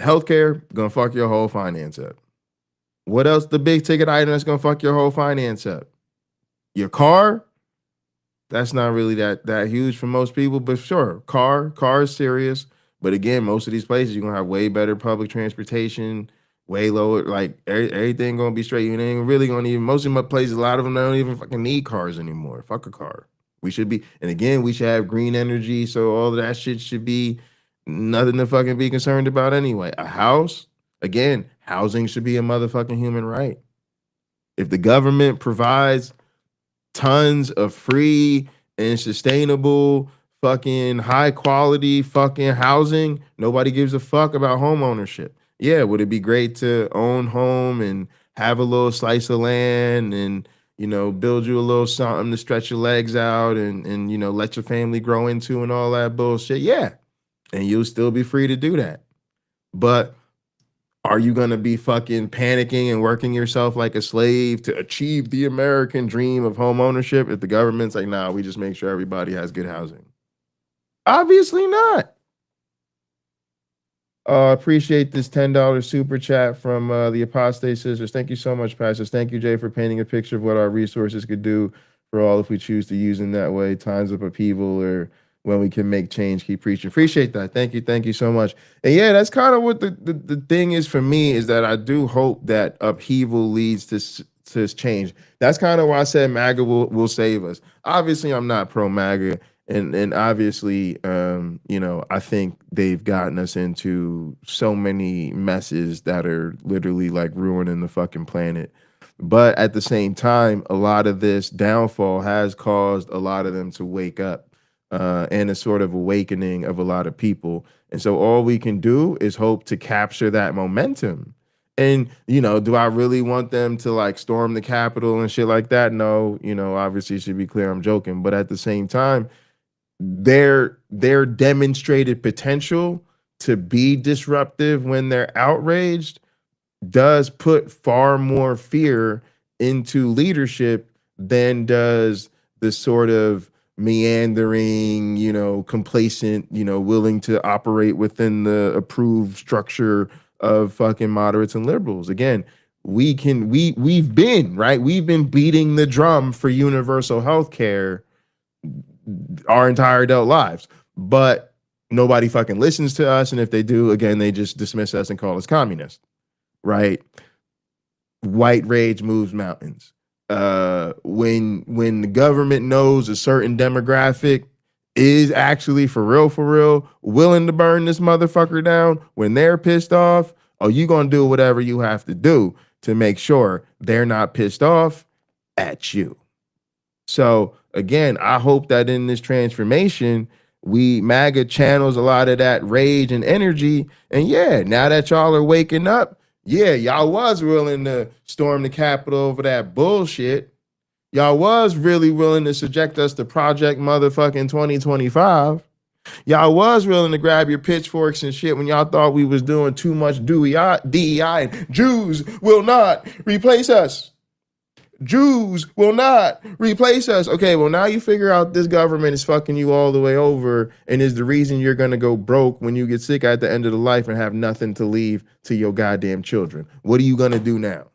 Healthcare gonna fuck your whole finance up. What else? The big ticket item that's gonna fuck your whole finance up? Your car. That's not really that huge for most people, but sure, car is serious. But again, most of these places you're gonna have way better public transportation, way lower, like everything gonna be straight. You ain't really gonna even most of my places, a lot of them don't even fucking need cars anymore. Fuck a car. We should be, and again, we should have green energy, so all of that shit should be nothing to fucking be concerned about anyway. A house, again, housing should be a motherfucking human right. If the government provides tons of free and sustainable fucking high quality fucking housing, nobody gives a fuck about home ownership. Yeah, would it be great to own home and have a little slice of land and, you know, build you a little something to stretch your legs out and you know, let your family grow into and all that bullshit? Yeah. And you'll still be free to do that. But are you going to be fucking panicking and working yourself like a slave to achieve the American dream of home ownership if the government's like, nah, we just make sure everybody has good housing? Obviously not. Appreciate this $10 super chat from the Apostate Sisters. Thank you so much, Pastors. Thank you, Jay, for painting a picture of what our resources could do for all if we choose to use in that way. Times of upheaval or when we can make change, keep preaching. Appreciate that. Thank you so much. And yeah, that's kind of what the thing is for me, is that I do hope that upheaval leads to change. That's kind of why I said MAGA will save us. Obviously, I'm not pro MAGA. And obviously, you know, I think they've gotten us into so many messes that are literally like ruining the fucking planet. But at the same time, a lot of this downfall has caused a lot of them to wake up. And a sort of awakening of a lot of people. And so all we can do is hope to capture that momentum. And, you know, do I really want them to like storm the Capitol and shit like that? No, you know, obviously it should be clear I'm joking. But at the same time, their demonstrated potential to be disruptive when they're outraged does put far more fear into leadership than does the sort of meandering, you know, complacent, you know, willing to operate within the approved structure of fucking moderates and liberals. Again, we've been beating the drum for universal health care our entire adult lives, but nobody fucking listens to us. And if they do, again, they just dismiss us and call us communists, right? White rage moves mountains. When the government knows a certain demographic is actually for real willing to burn this motherfucker down, when they're pissed off, oh, you gonna do whatever you have to do to make sure they're not pissed off at you. So again, I hope that in this transformation, MAGA channels a lot of that rage and energy. And yeah, now that y'all are waking up, yeah, y'all was willing to storm the Capitol over that bullshit. Y'all was really willing to subject us to Project motherfucking 2025. Y'all was willing to grab your pitchforks and shit when y'all thought we was doing too much DEI and Jews will not replace us. Jews will not replace us. Okay, well, now you figure out this government is fucking you all the way over and is the reason you're going to go broke when you get sick at the end of the life and have nothing to leave to your goddamn children. What are you going to do now?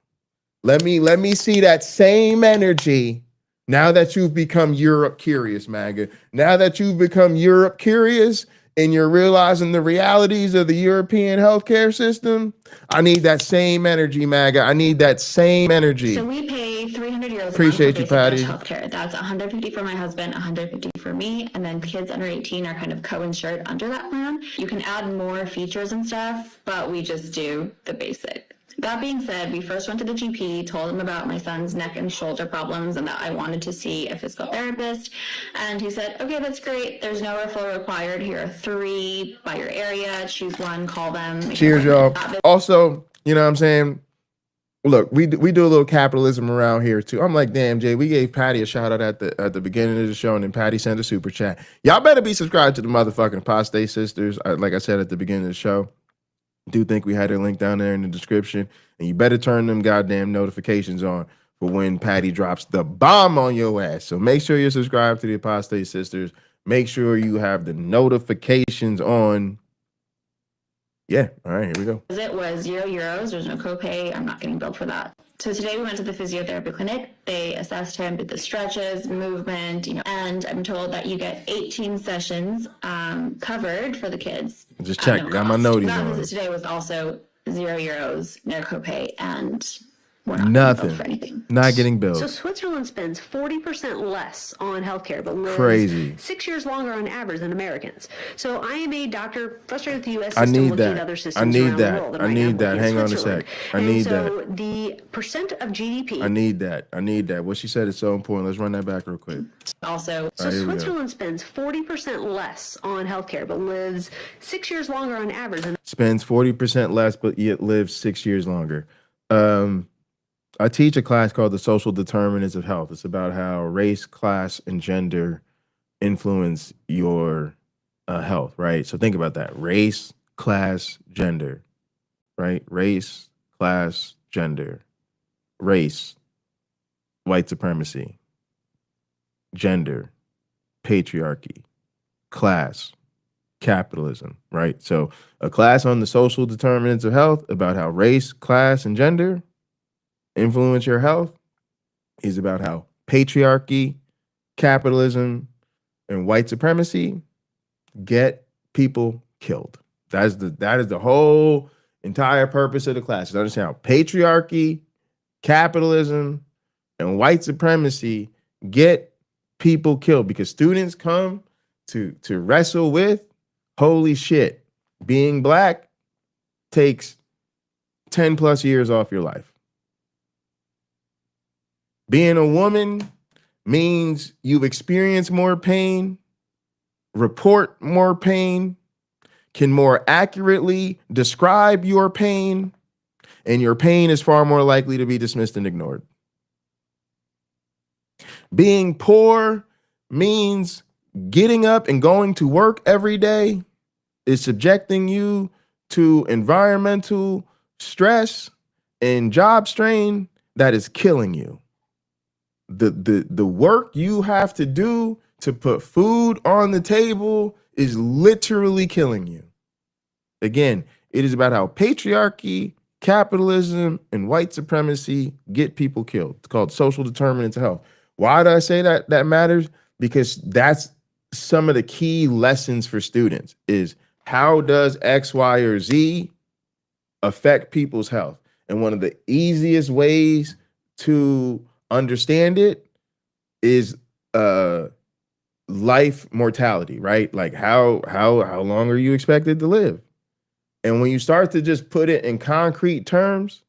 Let me see that same energy now that you've become Europe curious, MAGA. Now that you've become Europe curious, and you're realizing the realities of the European healthcare system, I need that same energy, MAGA. I need that same energy. So we pay 300 euros Appreciate you, a month Patty. for basic Dutch healthcare. That's 150 for my husband, 150 for me, and then kids under 18 are kind of co-insured under that plan. You can add more features and stuff, but we just do the basic. That being said, we first went to the GP, told him about my son's neck and shoulder problems and that I wanted to see a physical therapist. And he said, okay, that's great. There's no referral required. Here are 3 by your area. Choose one, call them. Cheers, y'all. Also, you know what I'm saying? Look, we do a little capitalism around here too. I'm like, damn, Jay, we gave Patty a shout out at the beginning of the show, and then Patty sent a super chat. Y'all better be subscribed to the motherfucking Apostate Sisters. Like I said at the beginning of the show, do think we had a link down there in the description, and you better turn them goddamn notifications on for when Patty drops the bomb on your ass. So make sure you're subscribed to the Apostate Sisters. Make sure you have the notifications on. Yeah, all right, here we go. It was €0. There's no copay. I'm not getting billed for that. So today we went to the physiotherapy clinic. They assessed him, did the stretches, movement, and I'm told that you get 18 sessions covered for the kids. Just check. No Got my cost. noties That on. visit today was also €0, no copay, and we're not Nothing. billed for anything. Not getting billed. So Switzerland spends 40% less on healthcare, but lives Crazy. 6 years longer on average than Americans. So I am a doctor frustrated with the U.S. I system, need looking that. at other I systems need around that. the world. And I right now need I'm that. looking Hang at on a Switzerland. sec. I And need so that. the percent of GDP. I need that. I need that. What she said is so important. Let's run that back real quick. Also, So Switzerland spends 40% less on healthcare, but lives 6 years longer on average than Spends 40% less, but yet lives 6 years longer. I teach a class called The Social Determinants of Health. It's about how race, class, and gender influence your health, right? So think about that. Race, class, gender, right? Race, class, gender. Race, white supremacy. Gender, patriarchy. Class, capitalism, right? So a class on the social determinants of health about how race, class, and gender influence your health is about how patriarchy, capitalism, and white supremacy get people killed. That is the whole entire purpose of the class. Is to understand how patriarchy, capitalism, and white supremacy get people killed, because students come to wrestle with, holy shit, being black takes 10 plus years off your life. Being a woman means you've experienced more pain, report more pain, can more accurately describe your pain, and your pain is far more likely to be dismissed and ignored. Being poor means getting up and going to work every day is subjecting you to environmental stress and job strain that is killing you. The work you have to do to put food on the table is literally killing you. Again, it is about how patriarchy, capitalism, and white supremacy get people killed. It's called social determinants of health. Why do I say that matters? Because that's some of the key lessons for students is how does X, Y, or Z affect people's health? And one of the easiest ways to understand it is life mortality, right? Like how long are you expected to live? And when you start to just put it in concrete terms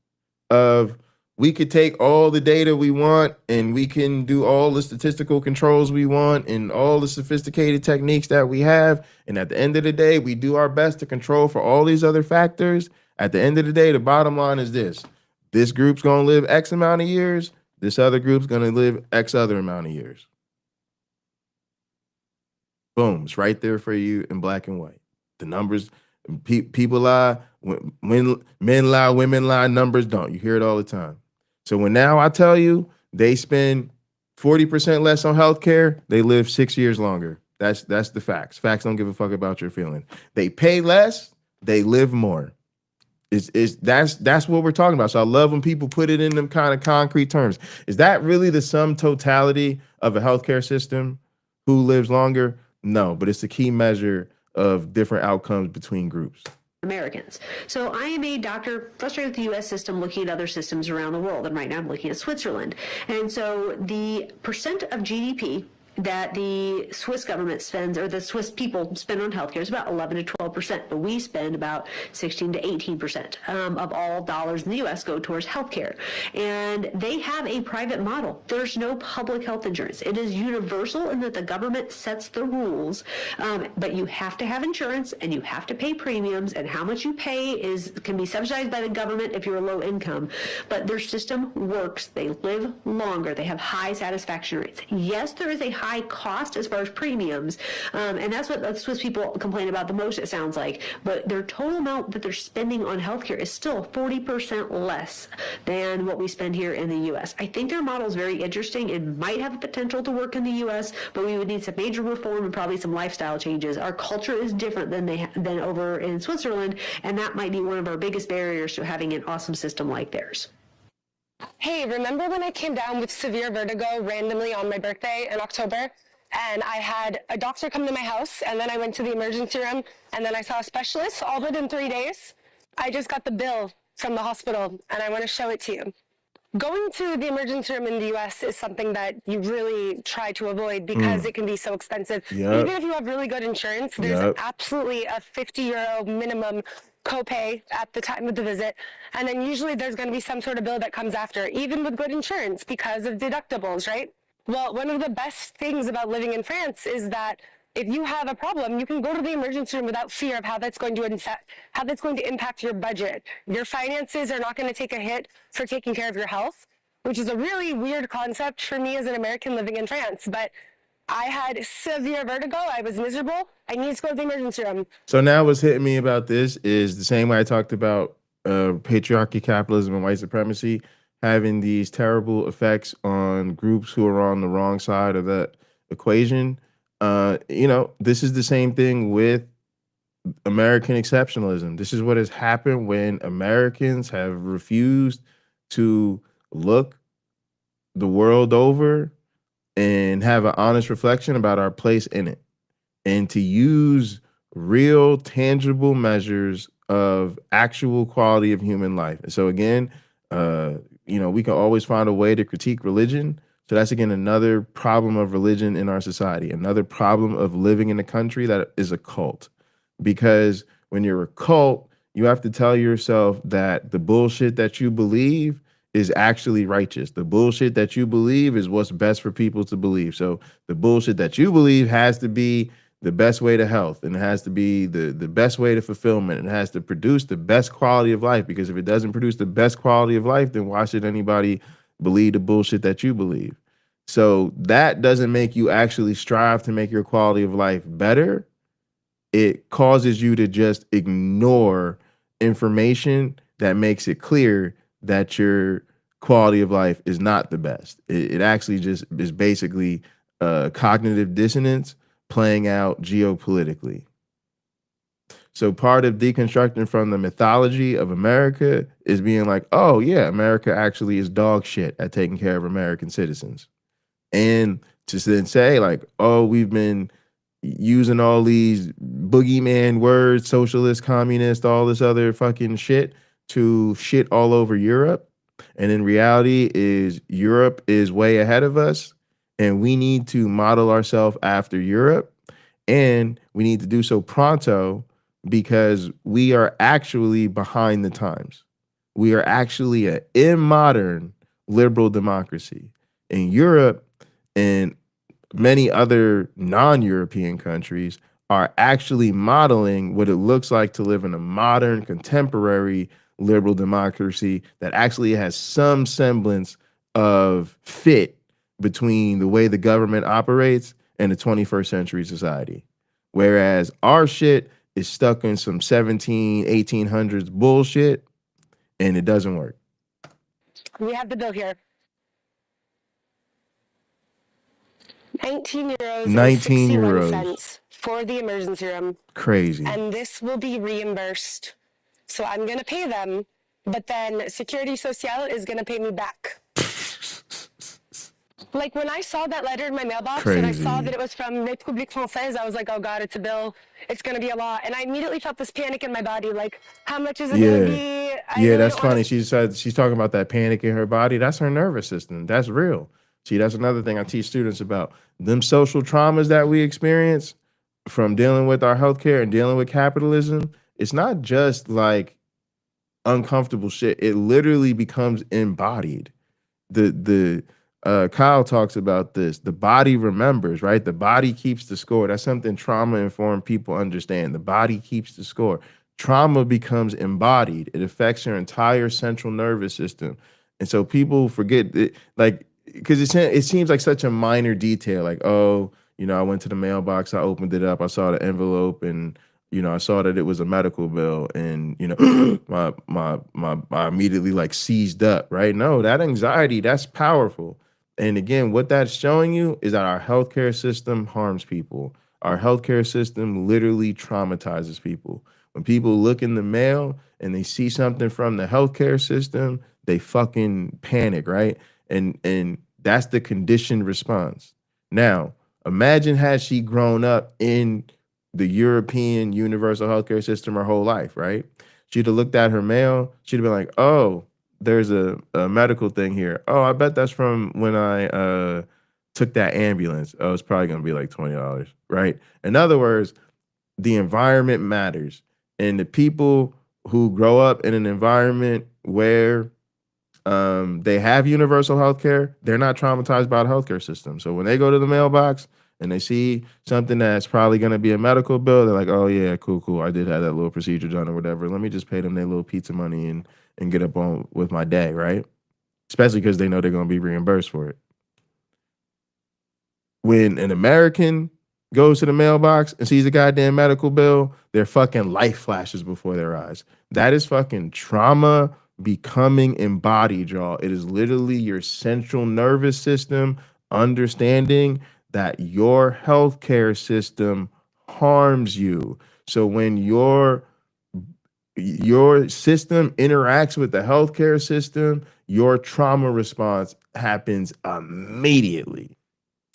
of we could take all the data we want and we can do all the statistical controls we want and all the sophisticated techniques that we have, and at the end of the day, we do our best to control for all these other factors. At the end of the day, the bottom line is this. This group's going to live X amount of years. This other group's going to live X other amount of years. Boom. It's right there for you in black and white. The numbers, people lie, when men lie, women lie, numbers don't. You hear it all the time. So when now I tell you they spend 40% less on healthcare, they live 6 years longer. That's the facts. Facts don't give a fuck about your feeling. They pay less, they live more. That's what we're talking about. So I love when people put it in them kind of concrete terms. Is that really the sum totality of a healthcare system? Who lives longer? No, but it's the key measure of different outcomes between groups. Americans. So I am a doctor frustrated with the U.S. system, looking at other systems around the world, and right now I'm looking at Switzerland. And so the percent of GDP that the Swiss government spends, or the Swiss people spend on healthcare, is about 11 to 12%, but we spend about 16 to 18% of all dollars in the U.S. go towards healthcare. And they have a private model. There's no public health insurance. It is universal in that the government sets the rules, but you have to have insurance and you have to pay premiums, and how much you pay can be subsidized by the government if you're a low income. But their system works. They live longer. They have high satisfaction rates. Yes, there is a high cost as far as premiums, and that's what the Swiss people complain about the most, it sounds like, but their total amount that they're spending on healthcare is still 40% less than what we spend here in the U.S. I think their model is very interesting and might have the potential to work in the U.S., but we would need some major reform and probably some lifestyle changes. Our culture is different than over in Switzerland, and that might be one of our biggest barriers to having an awesome system like theirs. Hey, remember when I came down with severe vertigo randomly on my birthday in October? And I had a doctor come to my house, and then I went to the emergency room, and then I saw a specialist all within 3 days. I just got the bill from the hospital, and I want to show it to you. Going to the emergency room in the U.S. is something that you really try to avoid because it can be so expensive. Yep. Even if you have really good insurance, there's absolutely a €50 minimum copay at the time of the visit, and then usually there's going to be some sort of bill that comes after, even with good insurance, because of deductibles, right? Well, one of the best things about living in France is that if you have a problem, you can go to the emergency room without fear of how that's going to impact your budget. Your finances are not going to take a hit for taking care of your health, which is a really weird concept for me as an American living in France, but I had severe vertigo. I was miserable. I needed to go to the emergency room. So now what's hitting me about this is the same way I talked about patriarchy, capitalism, and white supremacy having these terrible effects on groups who are on the wrong side of that equation. This is the same thing with American exceptionalism. This is what has happened when Americans have refused to look the world over and have an honest reflection about our place in it, and to use real, tangible measures of actual quality of human life. And so again, we can always find a way to critique religion. So that's, again, another problem of religion in our society, another problem of living in a country that is a cult. Because when you're a cult, you have to tell yourself that the bullshit that you believe is actually righteous. The bullshit that you believe is what's best for people to believe. So the bullshit that you believe has to be the best way to health, and it has to be the best way to fulfillment. It has to produce the best quality of life, because if it doesn't produce the best quality of life, then why should anybody believe the bullshit that you believe? So that doesn't make you actually strive to make your quality of life better. It causes you to just ignore information that makes it clear that your quality of life is not the best. It actually just is basically cognitive dissonance playing out geopolitically. So part of deconstructing from the mythology of America is being like, oh yeah, America actually is dog shit at taking care of American citizens. And to then say like, oh, we've been using all these boogeyman words, socialist, communist, all this other fucking shit to shit all over Europe. And in reality is Europe is way ahead of us, and we need to model ourselves after Europe, and we need to do so pronto, because we are actually behind the times. We are actually an immodern liberal democracy. In Europe and many other non-European countries are actually modeling what it looks like to live in a modern, contemporary liberal democracy that actually has some semblance of fit between the way the government operates and the 21st century society. Whereas our shit is stuck in some 1800s bullshit, and it doesn't work. We have the bill here. 19 euros 19 and 61 euros. cents for the emergency room. Crazy. And this will be reimbursed. So I'm going to pay them, but then Security Social is going to pay me back. Like when I saw that letter in my mailbox and I saw Crazy. that it was from République Française, I was like, oh God, it's a bill. It's going to be a lot. And I immediately felt this panic in my body. Like, how much is it going to Yeah. be? I Yeah, really that's don't wanna funny. She said she's talking about that panic in her body. That's her nervous system. That's real. See, that's another thing I teach students about. Them social traumas that we experience from dealing with our healthcare and dealing with capitalism. It's not just like uncomfortable shit. It literally becomes embodied. The Kyle talks about this. The body remembers, right? The body keeps the score. That's something trauma-informed people understand. The body keeps the score. Trauma becomes embodied. It affects your entire central nervous system. And so people forget it, like, because it seems like such a minor detail, like, oh, you know, I went to the mailbox, I opened it up, I saw the envelope, and you know, I saw that it was a medical bill, and you know, I immediately like seized up, right? No, that anxiety, that's powerful. And again, what that's showing you is that our healthcare system harms people. Our healthcare system literally traumatizes people. When people look in the mail and they see something from the healthcare system, they fucking panic, right? And that's the conditioned response. Now, imagine had she grown up in the European universal healthcare system her whole life, right? She'd have looked at her mail, she'd have been like, oh, there's a medical thing here. Oh, I bet that's from when I took that ambulance. Oh, it's probably gonna be like $20, right? In other words, the environment matters. And the people who grow up in an environment where they have universal health care, they're not traumatized by the healthcare system. So when they go to the mailbox and they see something that's probably going to be a medical bill, they're like, oh yeah, cool. I did have that little procedure done or whatever. Let me just pay them their little pizza money and get up on with my day, right? Especially because they know they're going to be reimbursed for it. When an American goes to the mailbox and sees a goddamn medical bill, their fucking life flashes before their eyes. That is fucking trauma becoming embodied, y'all. It is literally your central nervous system understanding that your healthcare system harms you. So when your system interacts with the healthcare system, your trauma response happens immediately.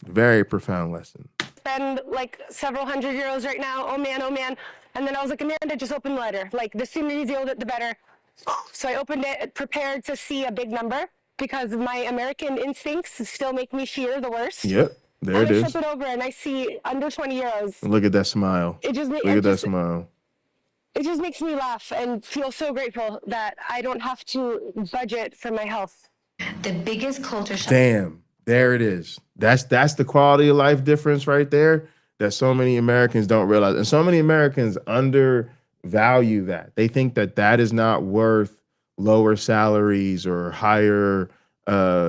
Very profound lesson. Spend like several €100 right now. Oh man, oh man. And then I was like, Amanda, just open the letter. Like the sooner you revealed it, the better. So I opened it, prepared to see a big number because my American instincts still make me fear the worst. Yep, there and it I is. flip it over and I see under €20. Look at that smile. It just Look at that smile. It just makes me laugh and feel so grateful that I don't have to budget for my health. The biggest culture shock. Damn, there it is. That's the quality of life difference right there that so many Americans don't realize. And so many Americans undervalue that. They think that that is not worth lower salaries or higher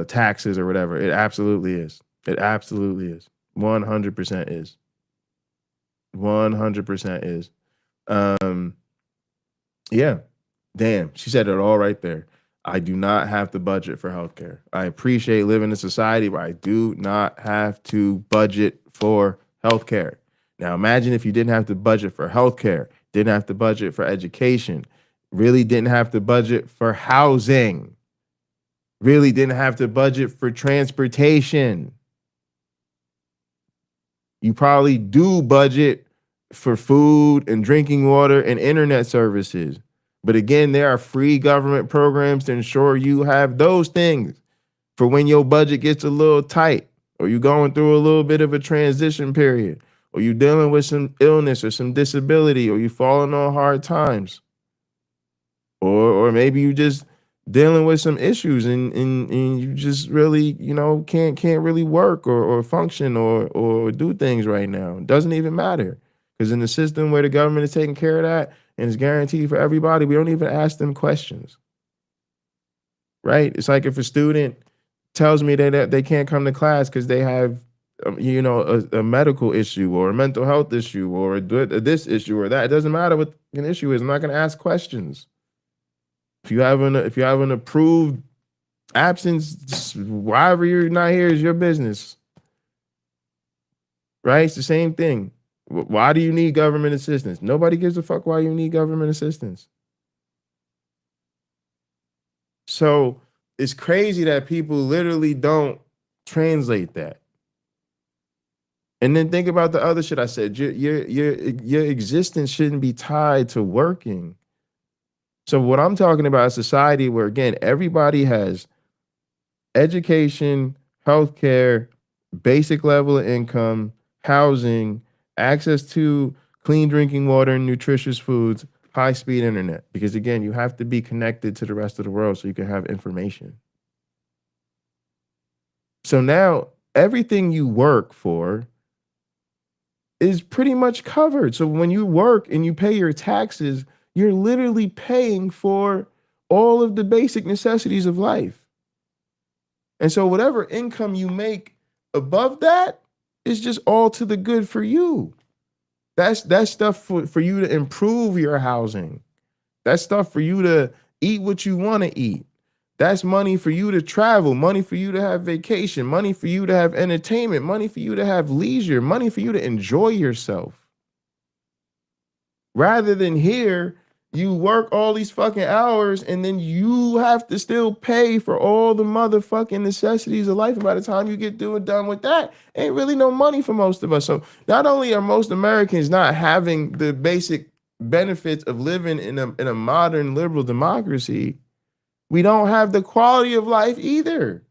taxes or whatever. It absolutely is. It absolutely is. 100% is. 100% is. Yeah. Damn. She said it all right there. I do not have to budget for healthcare. I appreciate living in a society where I do not have to budget for healthcare. Now, imagine if you didn't have to budget for healthcare, didn't have to budget for education, really didn't have to budget for housing, really didn't have to budget for transportation. You probably do budget for food and drinking water and internet services. But again, there are free government programs to ensure you have those things for when your budget gets a little tight, or you're going through a little bit of a transition period, or you're dealing with some illness or some disability, or you're falling on hard times, or maybe you just dealing with some issues and you just really, you know, can't really work or function or do things right now. It doesn't even matter, because in the system where the government is taking care of that, and it's guaranteed for everybody, we don't even ask them questions, right? It's like if a student tells me that they can't come to class because they have, you know, a medical issue or a mental health issue or this issue or that. It doesn't matter what an issue is. I'm not going to ask questions. If you have an approved absence, wherever you're not here is your business, right? It's the same thing. Why do you need government assistance? Nobody gives a fuck why you need government assistance. So it's crazy that people literally don't Translate that. And then think about the other shit I said. Your existence shouldn't be tied to working. So what I'm talking about is society where, again, everybody has education, healthcare, basic level of income, housing, access to clean drinking water and nutritious foods, high-speed internet. Because again, you have to be connected to the rest of the world so you can have information. So now everything you work for is pretty much covered. So when you work and you pay your taxes, you're literally paying for all of the basic necessities of life. And so whatever income you make above that is just all to the good for you. That's stuff for you to improve your housing. That's stuff for you to eat what you want to eat. That's money for you to travel, money for you to have vacation, money for you to have entertainment, money for you to have leisure, money for you to enjoy yourself. Rather than here, you work all these fucking hours and then you have to still pay for all the motherfucking necessities of life. And by the time you get done with that, ain't really no money for most of us. So not only are most Americans not having the basic benefits of living in a modern liberal democracy, we don't have the quality of life either.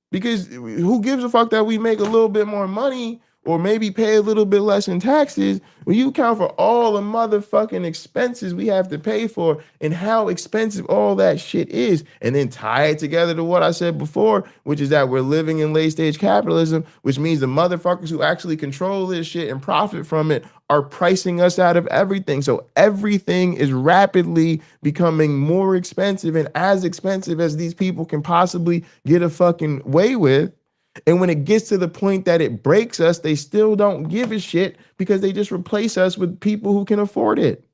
Because who gives a fuck that we make a little bit more money or maybe pay a little bit less in taxes when you account for all the motherfucking expenses we have to pay for and how expensive all that shit is, and then tie it together to what I said before, which is that we're living in late stage capitalism, which means the motherfuckers who actually control this shit and profit from it are pricing us out of everything. So everything is rapidly becoming more expensive and as expensive as these people can possibly get a fucking way with. And when it gets to the point that it breaks us, they still don't give a shit because they just replace us with people who can afford it.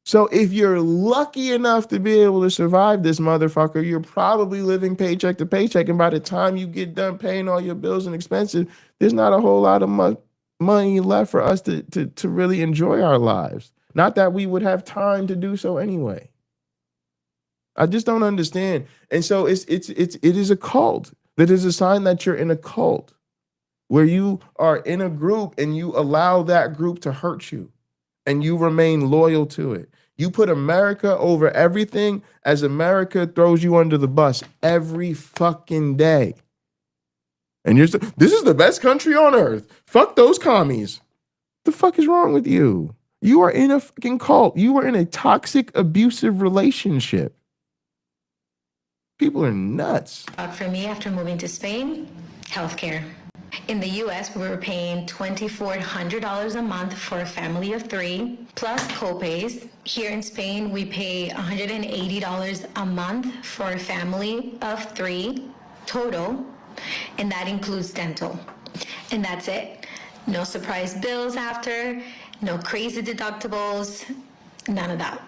So if you're lucky enough to be able to survive this motherfucker, you're probably living paycheck to paycheck. And by the time you get done paying all your bills and expenses, there's not a whole lot of money left for us to really enjoy our lives. Not that we would have time to do so anyway. I just don't understand. And so it is a cult. That is a sign that you're in a cult where you are in a group and you allow that group to hurt you and you remain loyal to it. You put America over everything as America throws you under the bus every fucking day. And this is the best country on earth. Fuck those commies. The fuck is wrong with you? You are in a fucking cult. You are in a toxic, abusive relationship. People are nuts. For me, after moving to Spain, healthcare. In the US, we were paying $2,400 a month for a family of 3, plus copays. Here in Spain, we pay $180 a month for a family of 3 total, and that includes dental. And that's it. No surprise bills after, no crazy deductibles, none of that.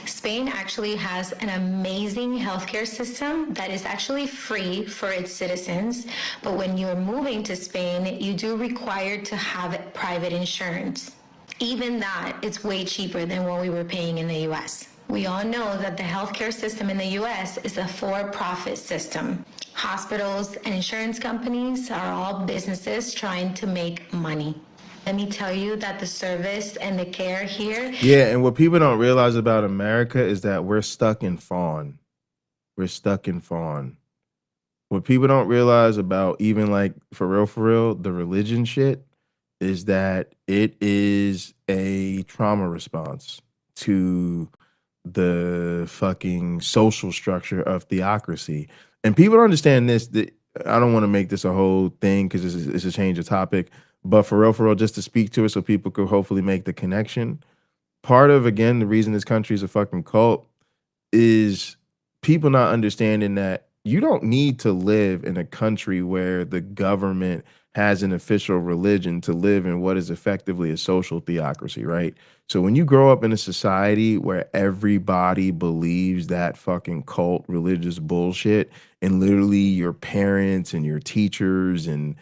Spain actually has an amazing healthcare system that is actually free for its citizens, but when you're moving to Spain, you do require to have private insurance. Even that, it's way cheaper than what we were paying in the US. We all know that the healthcare system in the US is a for-profit system. Hospitals and insurance companies are all businesses trying to make money. Let me tell you that the service and the care here. Yeah, and what people don't realize about America is that we're stuck in fawn. We're stuck in fawn. What people don't realize about even like, for real, the religion shit is that it is a trauma response to the fucking social structure of theocracy. And people don't understand this. That I don't want to make this a whole thing because it's a change of topic. But for real, just to speak to it so people could hopefully make the connection. Part of, again, the reason this country is a fucking cult is people not understanding that you don't need to live in a country where the government has an official religion to live in what is effectively a social theocracy, right? So when you grow up in a society where everybody believes that fucking cult religious bullshit, and literally your parents and your teachers and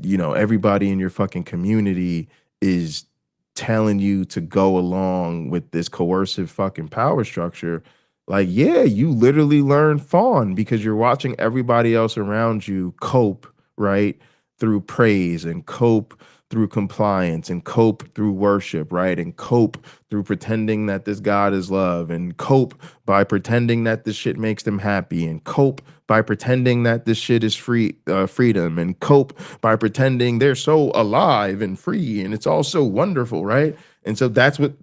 everybody in your fucking community is telling you to go along with this coercive fucking power structure, Like, yeah, you literally learn fawn because you're watching everybody else around you cope, right? Through praise and cope through compliance and cope through worship, right? And cope through pretending that this God is love and cope by pretending that this shit makes them happy and cope by pretending that this shit is freedom and cope by pretending they're so alive and free and it's all so wonderful, right? And so that's what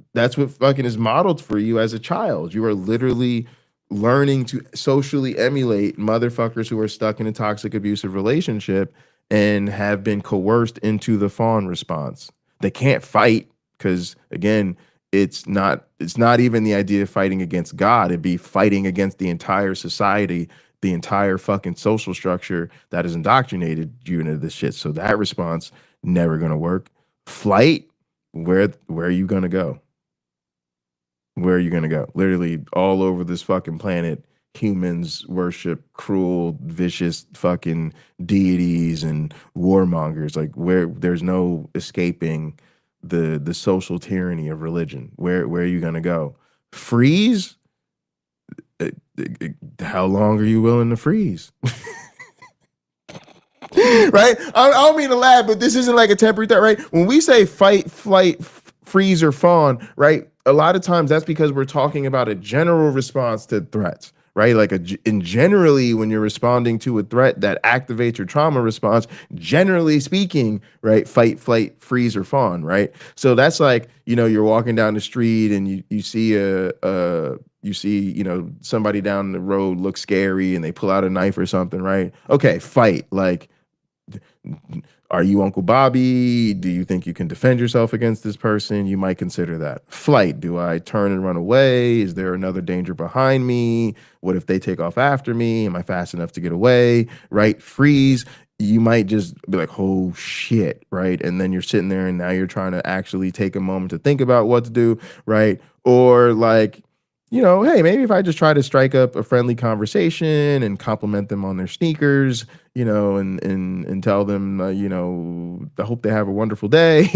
fucking is modeled for you as a child. You are literally learning to socially emulate motherfuckers who are stuck in a toxic abusive relationship and have been coerced into the fawn response. They can't fight because, again, it's not even the idea of fighting against God. It'd be fighting against the entire society, the entire fucking social structure that has indoctrinated you into this shit. So that response never gonna work. Flight, where are you gonna go? Where are you gonna go? Literally all over this fucking planet, humans worship cruel, vicious fucking deities and warmongers. Like, where there's no escaping the social tyranny of religion. Where are you gonna go? Freeze? How long are you willing to freeze? Right? I don't mean to laugh, but this isn't like a temporary threat, right? When we say fight, flight, freeze, or fawn, right? A lot of times that's because we're talking about a general response to threats, right? Like and generally when you're responding to a threat that activates your trauma response, generally speaking, right? Fight, flight, freeze, or fawn, right? So that's like, you're walking down the street and you see somebody down the road looks scary and they pull out a knife or something, right? Okay, fight. Like, are you Uncle Bobby? Do you think you can defend yourself against this person? You might consider that. Flight. Do I turn and run away? Is there another danger behind me? What if they take off after me? Am I fast enough to get away? Right? Freeze. You might just be like, oh shit, right? And then you're sitting there and now you're trying to actually take a moment to think about what to do, right? Or like, hey, maybe if I just try to strike up a friendly conversation and compliment them on their sneakers, and tell them, I hope they have a wonderful day,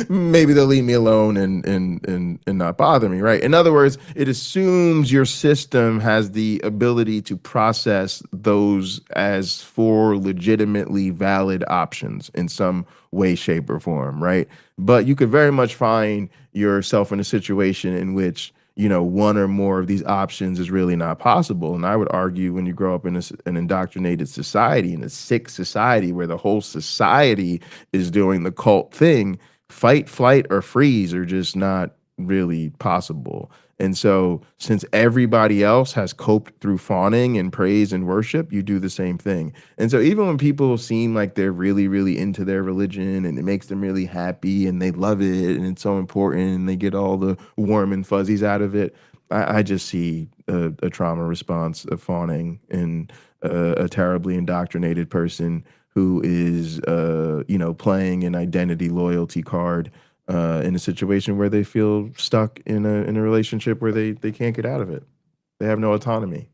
maybe they'll leave me alone and not bother me, right? In other words, it assumes your system has the ability to process those as 4 legitimately valid options in some way, shape, or form, right? But you could very much find yourself in a situation in which one or more of these options is really not possible. And I would argue when you grow up in an indoctrinated society, in a sick society where the whole society is doing the cult thing, fight, flight, or freeze are just not really possible. And so since everybody else has coped through fawning and praise and worship, you do the same thing. And so even when people seem like they're really, really into their religion and it makes them really happy and they love it and it's so important and they get all the warm and fuzzies out of it, I just see a trauma response of fawning in a terribly indoctrinated person who is, playing an identity loyalty card in a situation where they feel stuck in a relationship where they can't get out of it. They have no autonomy.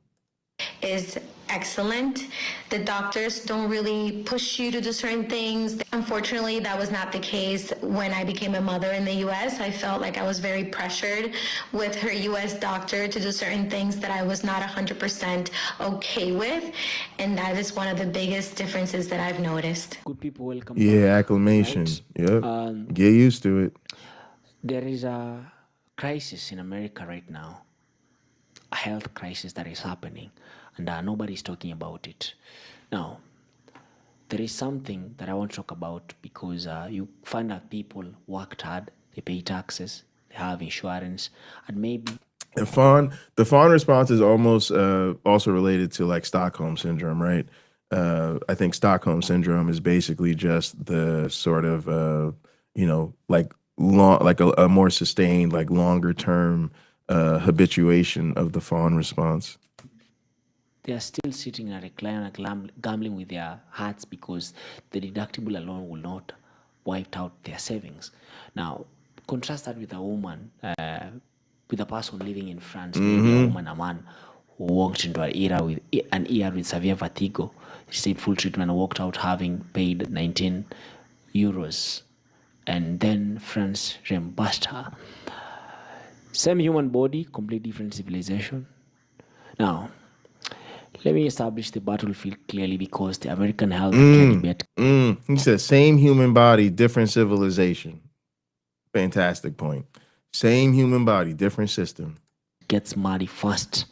Is excellent. The doctors don't really push you to do certain things. Unfortunately, that was not the case when I became a mother in the US. I felt like I was very pressured with her US doctor to do certain things that I was not 100% okay with. And that is one of the biggest differences that I've noticed. Good people welcome. Yeah, acclimation. Right? Yep. Get used to it. There is a crisis in America right now, a health crisis that is happening, and nobody's talking about it. Now, there is something that I want to talk about because you find that people worked hard, they pay taxes, they have insurance, and maybe the fawn response is almost also related to like Stockholm syndrome, right? I think Stockholm syndrome is basically just the sort of a more sustained, like longer term habituation of the fawn response. They are still sitting in a recliner gambling with their hearts because the deductible alone will not wipe out their savings. Now, contrast that with a woman, with a person living in France, maybe a woman, a man who walked into an ER with severe vertigo, received full treatment and walked out having paid 19 euros. And then France reimbursed her. Same human body, completely different civilization, Now, let me establish the battlefield clearly because the American healthcare debate He said, same human body, different civilization. Fantastic point. Same human body, different system. gets muddy fast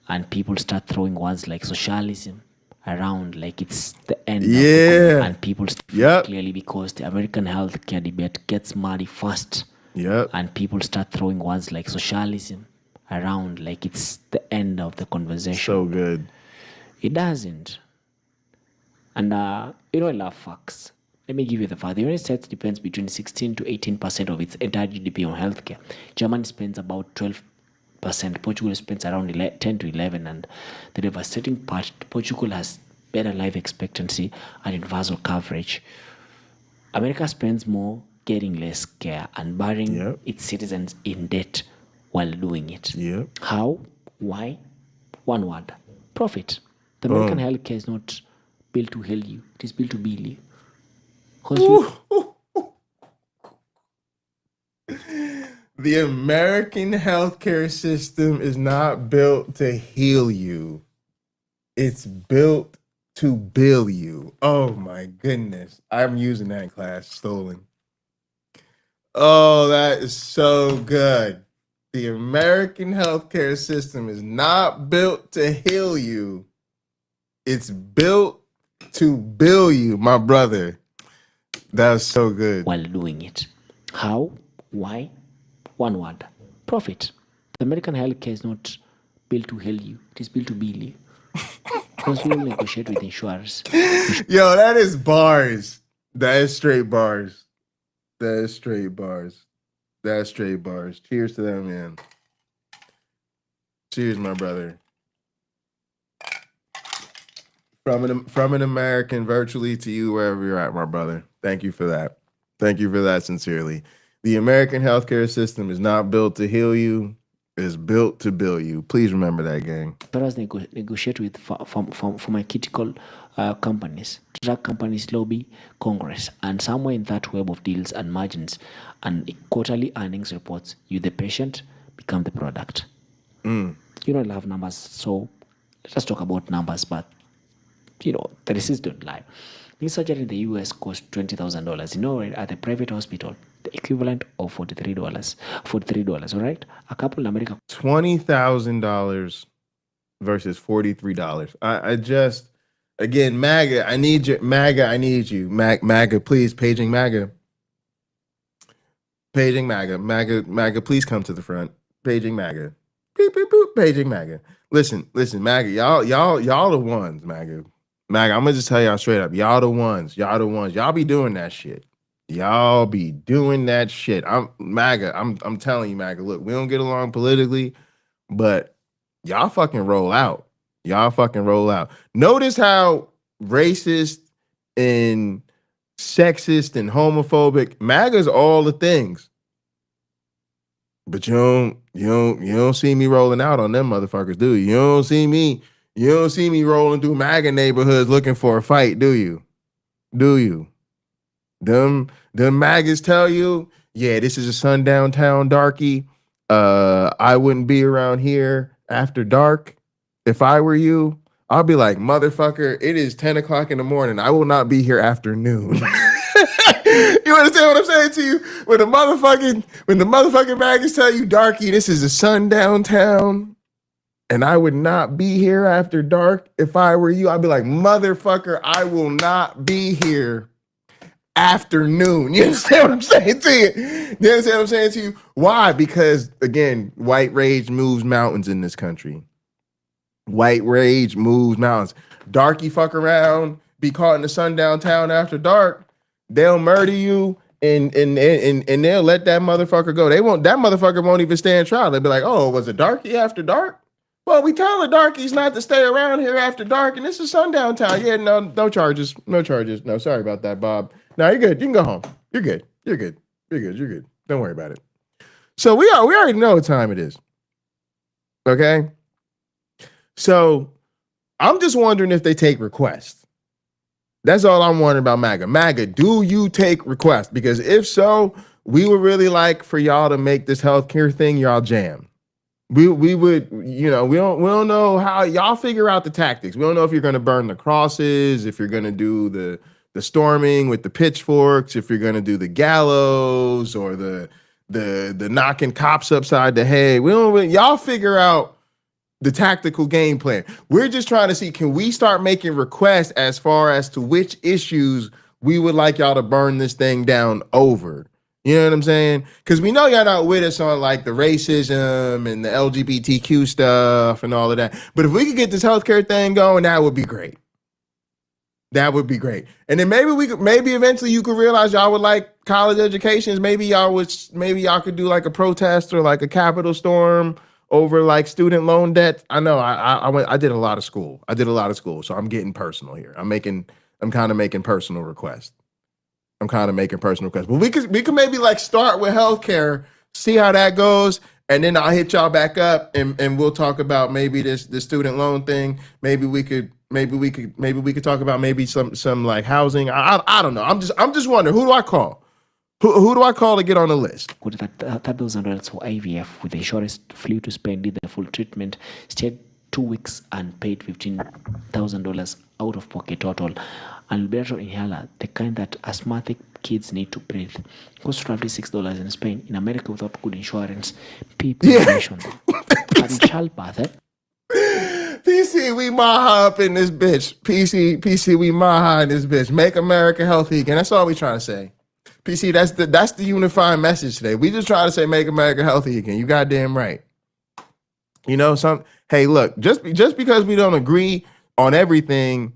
and people start throwing words like socialism around like it's the end of Yeah. and people clearly because the American healthcare debate gets muddy fast. Yep. And people start throwing words like socialism around like it's the end of the conversation. So good. It doesn't. And you know, I love facts. Let me give you the fact. The United States depends between 16 to 18% of its entire GDP on healthcare. Germany spends about 12%. Portugal spends around 10 to 11. And the devastating part, Portugal has better life expectancy and universal coverage. America spends more getting less care and burying its citizens in debt while doing it. How? Why? One word. Profit. The American healthcare is not built to heal you. It is built to bill you. The American healthcare system is not built to heal you. It's built to bill you. Oh my goodness. I'm using that in class. Stolen. Oh, that is so good. The American healthcare system is not built to heal you. It's built to bill you, my brother. That's so good. While doing it. How? Why? One word. Profit. The American healthcare is not built to heal you. It is built to bill you. Because we don't negotiate with insurers. Yo, that is bars. That is straight bars. That is straight bars. That's straight bars. Cheers to that, man. Cheers, my brother. From an American virtually to you, wherever you're at, my brother. Thank you for that. Thank you for that sincerely. The American healthcare system is not built to heal you. It's built to bill you. Please remember that, gang. Insurers negotiate with pharmaceutical companies, drug companies lobby Congress, and somewhere in that web of deals and margins and quarterly earnings reports, you, the patient, become the product. You don't love numbers, so let us talk about numbers, but you know, the receipts don't lie. Knee surgery in the US costs $20,000. You know, at the private hospital, the equivalent of $43. $43, all right? A couple in America. $20,000 versus $43. I just, again, MAGA, I need you. MAGA, I need you. MAGA, please, paging MAGA. Paging MAGA. MAGA, please come to the front. Paging MAGA. Beep, beep, boop, paging MAGA. Listen, MAGA, y'all the ones, MAGA. MAGA, I'm gonna just tell y'all straight up, y'all the ones. Y'all be doing that shit. Y'all be doing that shit. I'm telling you, MAGA, look, we don't get along politically, but y'all fucking roll out. Y'all fucking roll out. Notice how racist and sexist and homophobic MAGA's all the things. But you don't see me rolling out on them motherfuckers, do you? You don't see me rolling through MAGA neighborhoods looking for a fight, do you? Do you? Them MAGAs tell you, yeah, this is a sundown town, darky. I wouldn't be around here after dark. If I were you, I'll be like, motherfucker, it is 10 o'clock in the morning. I will not be here after noon. You understand what I'm saying to you? When the motherfucking MAGAs tell you, darky, this is a sundown town, and I would not be here after dark. If I were you, I'd be like, motherfucker, I will not be here after noon. You understand what I'm saying to you? You understand what I'm saying to you? Why? Because, again, white rage moves mountains in this country. White rage moves mountains. Darky fuck around, be caught in the sundown town after dark. They'll murder you and they'll let that motherfucker go. That motherfucker won't even stand trial. They'll be like, oh, was it darky after dark? Well, we tell the darkies not to stay around here after dark, and this is sundown town. Yeah, no charges. No charges. No, sorry about that, Bob. No, you're good. You can go home. You're good. You're good. You're good. You're good. Don't worry about it. So we already know what time it is. Okay? So I'm just wondering if they take requests. That's all I'm wondering about MAGA. MAGA, do you take requests? Because if so, we would really like for y'all to make this healthcare thing y'all jam. we would, you know, we don't know how y'all figure out the tactics. We don't know if you're gonna burn the crosses, if you're gonna do the storming with the pitchforks, if you're gonna do the gallows or the knocking cops upside the head. We don't y'all figure out the tactical game plan. We're just trying to see, can we start making requests as far as to which issues we would like y'all to burn this thing down over? You know what I'm saying? Because we know y'all not with us on like the racism and the LGBTQ stuff and all of that. But if we could get this healthcare thing going, that would be great. That would be great. And then maybe eventually you could realize y'all would like college educations. Maybe y'all could do like a protest or like a Capitol storm over like student loan debt. I know I did a lot of school. So I'm getting personal here. I'm kind of making personal requests. But we could maybe like start with healthcare, see how that goes, and then I'll hit y'all back up and we'll talk about maybe this student loan thing. Maybe we could talk about maybe some like housing. I don't know. I'm just wondering, who do I call? Who do I call to get on the list? With $1,000 for IVF, with the insurance flew to spend, did the full treatment, stayed 2 weeks and paid $15,000 out of pocket total. And Alberto inhaler, the kind that asthmatic kids need to breathe, costs roughly $6 in Spain. In America, without good insurance, people mention having childbirth. PC, we maha up in this bitch. PC, we maha in this bitch. Make America healthy again. That's all we trying to say. PC, that's the unifying message today. We just try to say make America healthy again. You goddamn right. You know, hey, look, just because we don't agree on everything,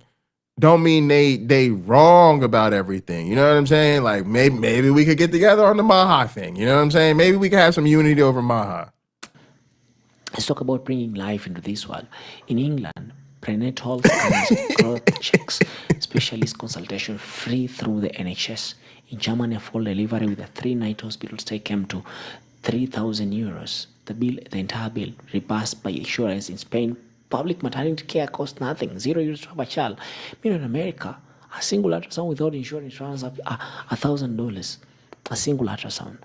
don't mean they wrong about everything. You know what I'm saying? Like maybe we could get together on the Maha thing. You know what I'm saying? Maybe we could have some unity over Maha. Let's talk about bringing life into this world. In England, prenatal scans, growth checks, specialist consultation free through the NHS. In Germany, a full delivery with a 3-night hospital stay came to €3,000. The entire bill, reimbursed by insurance. In Spain, public maternity care costs nothing, €0 to have a child. Meanwhile, in America, a single ultrasound without insurance runs up $1,000. A single ultrasound.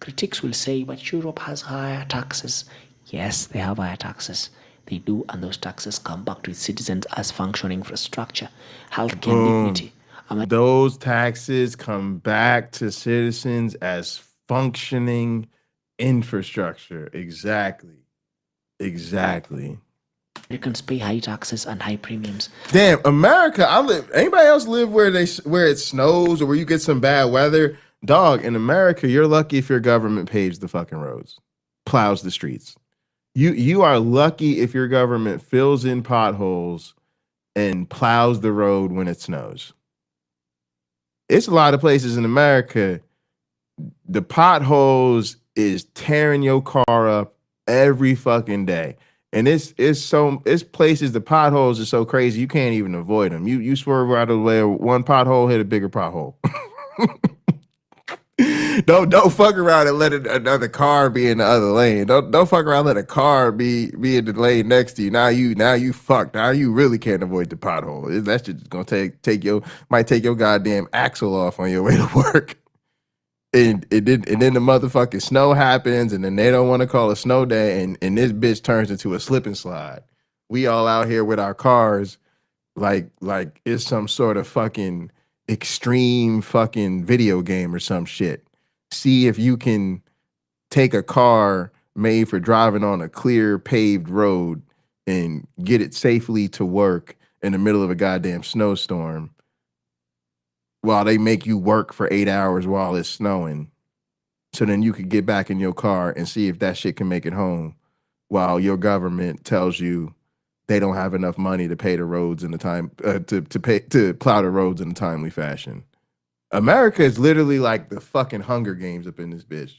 Critics will say, but Europe has higher taxes. Yes, they have higher taxes. They do, and those taxes come back to its citizens as functioning infrastructure, healthcare, dignity. Those taxes come back to citizens as functioning infrastructure. Exactly. Americans pay high taxes and high premiums. Damn, America, anybody else live where it snows or where you get some bad weather? Dog, in America, you're lucky if your government paves the fucking roads, plows the streets. You are lucky if your government fills in potholes and plows the road when it snows. It's a lot of places in America, the potholes is tearing your car up every fucking day. And it's places, the potholes are so crazy you can't even avoid them. You swerve out of the way, one pothole hit a bigger pothole. Don't fuck around and let another car be in the other lane. Don't fuck around and let a car be in the lane next to you. Now you fucked. Now you really can't avoid the pothole. That's just gonna take your goddamn axle off on your way to work. And then the motherfucking snow happens, and then they don't want to call a snow day, and this bitch turns into a slip and slide. We all out here with our cars like it's some sort of fucking extreme fucking video game or some shit. See if you can take a car made for driving on a clear paved road and get it safely to work in the middle of a goddamn snowstorm while they make you work for 8 hours while it's snowing. So then you could get back in your car and see if that shit can make it home while your government tells you they don't have enough money to pay the roads in the time to plow the roads in a timely fashion. America is literally like the fucking Hunger Games up in this bitch.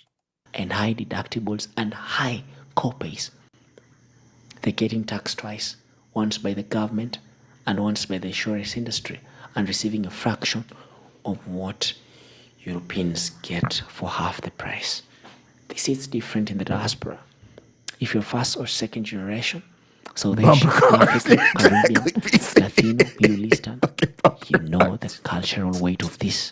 And high deductibles and high copays. They're getting taxed twice, once by the government and once by the insurance industry, and receiving a fraction of what Europeans get for half the price. This is different in the diaspora. If you're first or second generation, South Asian, African, Caribbean, Latino, Middle Eastern, you know the cultural weight of this.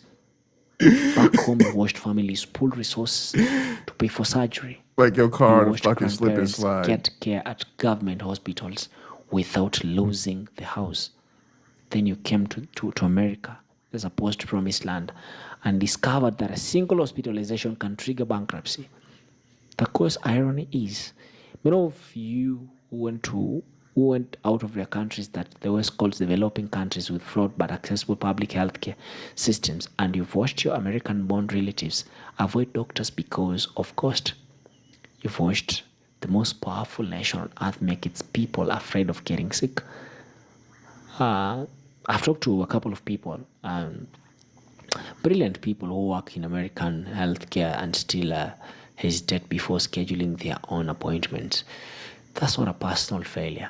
Back home, washed families pool resources to pay for surgery, Like your car You to watched fucking slip and grandparents slide. get care at government hospitals without losing the house. Then you came to America, the supposed promised land, and discovered that a single hospitalization can trigger bankruptcy. The course irony is, many of you who went out of their countries that the West calls developing countries with flawed but accessible public healthcare systems, and you've watched your American-born relatives avoid doctors because of cost. You've watched the most powerful nation on earth make its people afraid of getting sick. I've talked to a couple of people, brilliant people who work in American healthcare and still hesitate before scheduling their own appointments. That's not a personal failure.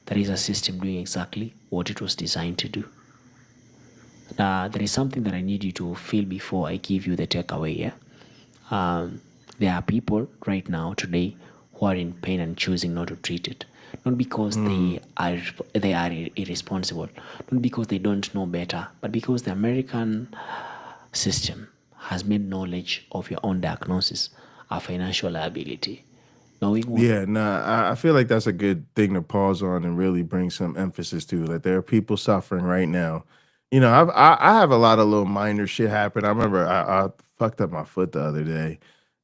That is a system doing exactly what it was designed to do. There is something that I need you to feel before I give you the takeaway. Yeah? There are people right now, today, who are in pain and choosing not to treat it. Not because they are irresponsible, not because they don't know better, but because the American system has made knowledge of your own diagnosis a financial liability. I feel like that's a good thing to pause on and really bring some emphasis to. That there are people suffering right now. You know, I have a lot of little minor shit happen. I remember I fucked up my foot the other day,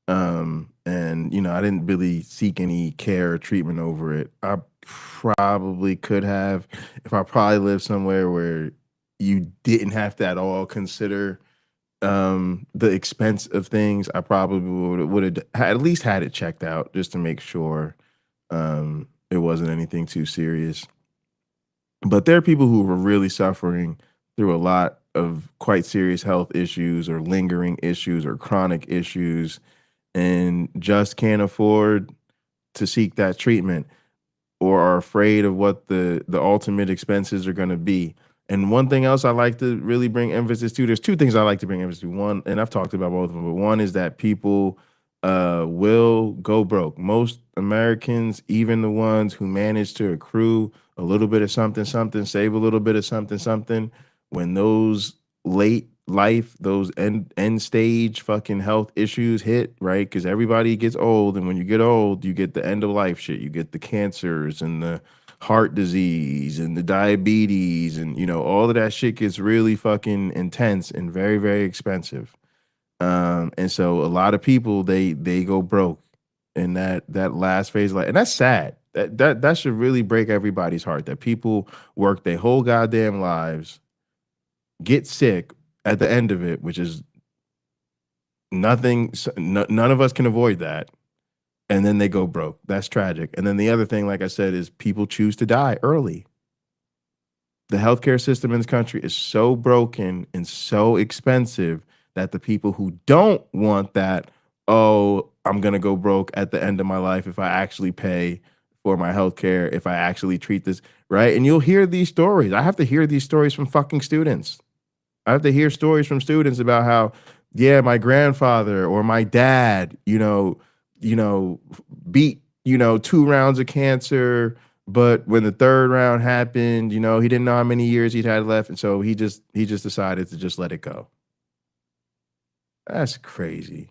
and you know I didn't really seek any care or treatment over it. I probably could have if I probably lived somewhere where you didn't have to at all consider the expense of things. I probably would have at least had it checked out just to make sure it wasn't anything too serious. But there are people who were really suffering through a lot of quite serious health issues or lingering issues or chronic issues and just can't afford to seek that treatment or are afraid of what the ultimate expenses are going to be. And one thing else I like to really bring emphasis to, there's two things I like to bring emphasis to. One, and I've talked about both of them, but one is that people will go broke. Most Americans, even the ones who manage to accrue a little bit of something, save a little bit of something, when those late life, those end stage fucking health issues hit, right? Because everybody gets old, and when you get old, you get the end of life shit. You get the cancers and the heart disease and the diabetes, and you know all of that shit gets really fucking intense and very, very expensive. And so a lot of people they go broke in that last phase of life, and that's sad. That should really break everybody's heart. That people work their whole goddamn lives, get sick at the end of it, which is nothing. None of us can avoid that. And then they go broke. That's tragic. And then the other thing, like I said, is people choose to die early. The healthcare system in this country is so broken and so expensive that the people who don't want that, oh, I'm going to go broke at the end of my life if I actually pay for my healthcare, if I actually treat this, right? And you'll hear these stories. I have to hear these stories from fucking students. I have to hear stories from students about how, yeah, my grandfather or my dad, you know, beat, 2 rounds of cancer, but when the 3rd round happened, he didn't know how many years he'd had left, and so he just decided to just let it go. That's crazy.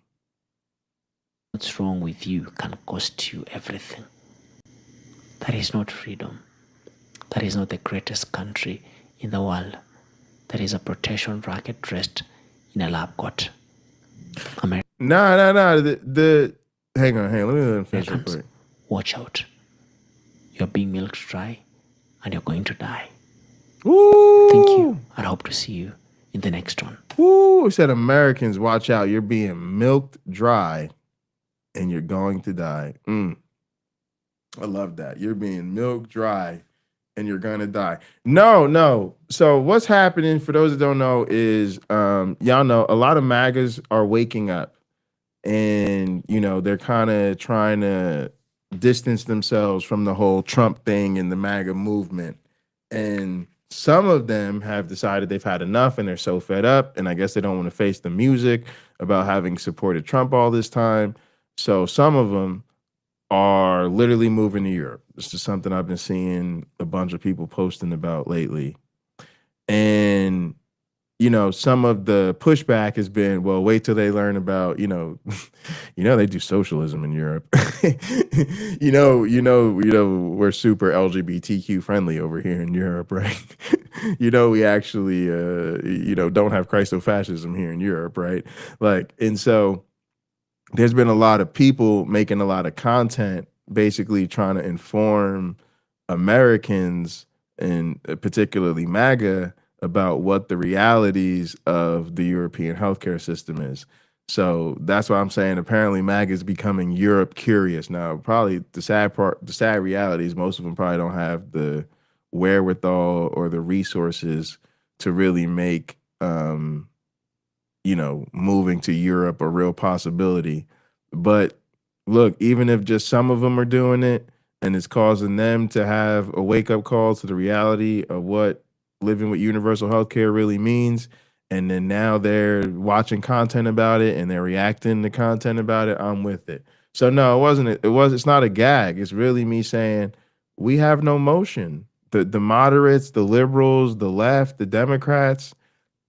What's wrong with you can cost you everything. That is not freedom. That is not the greatest country in the world. That is a protection racket dressed in a lab coat. No. Hang on. Let me finish real quick. Watch out. You're being milked dry and you're going to die. Ooh. Thank you. I hope to see you in the next one. Ooh, it said Americans, watch out. You're being milked dry and you're going to die. I love that. You're being milked dry and you're going to die. No. So what's happening, for those that don't know, is y'all know a lot of MAGAs are waking up. And, they're kind of trying to distance themselves from the whole Trump thing and the MAGA movement. And some of them have decided they've had enough and they're so fed up. And I guess they don't want to face the music about having supported Trump all this time. So some of them are literally moving to Europe. This is something I've been seeing a bunch of people posting about lately. And some of the pushback has been, well, wait till they learn about, they do socialism in Europe. We're super LGBTQ friendly over here in Europe, right? We actually, don't have Christofascism here in Europe, right? And so there's been a lot of people making a lot of content, basically trying to inform Americans, and particularly MAGA, about what the realities of the European healthcare system is. So that's why I'm saying apparently MAGA is becoming Europe curious. Now, probably the sad reality is most of them probably don't have the wherewithal or the resources to really make, moving to Europe a real possibility. But look, even if just some of them are doing it and it's causing them to have a wake-up call to the reality of what living with universal healthcare really means, and then now they're watching content about it and they're reacting to content about it, I'm with it. So no, it's not a gag. It's really me saying we have no motion. The moderates, the liberals, the left, the Democrats,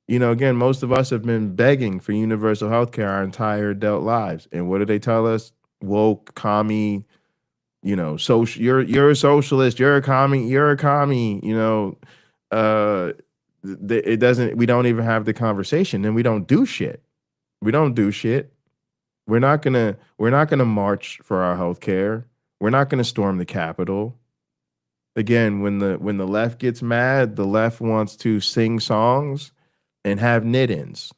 again, most of us have been begging for universal healthcare our entire adult lives. And what do they tell us? Woke, commie, social, you're a socialist, you're a commie, we don't even have the conversation, and we don't do shit. We're not gonna march for our healthcare. We're not gonna storm the Capitol. Again, when the left gets mad, the left wants to sing songs and have knit-ins.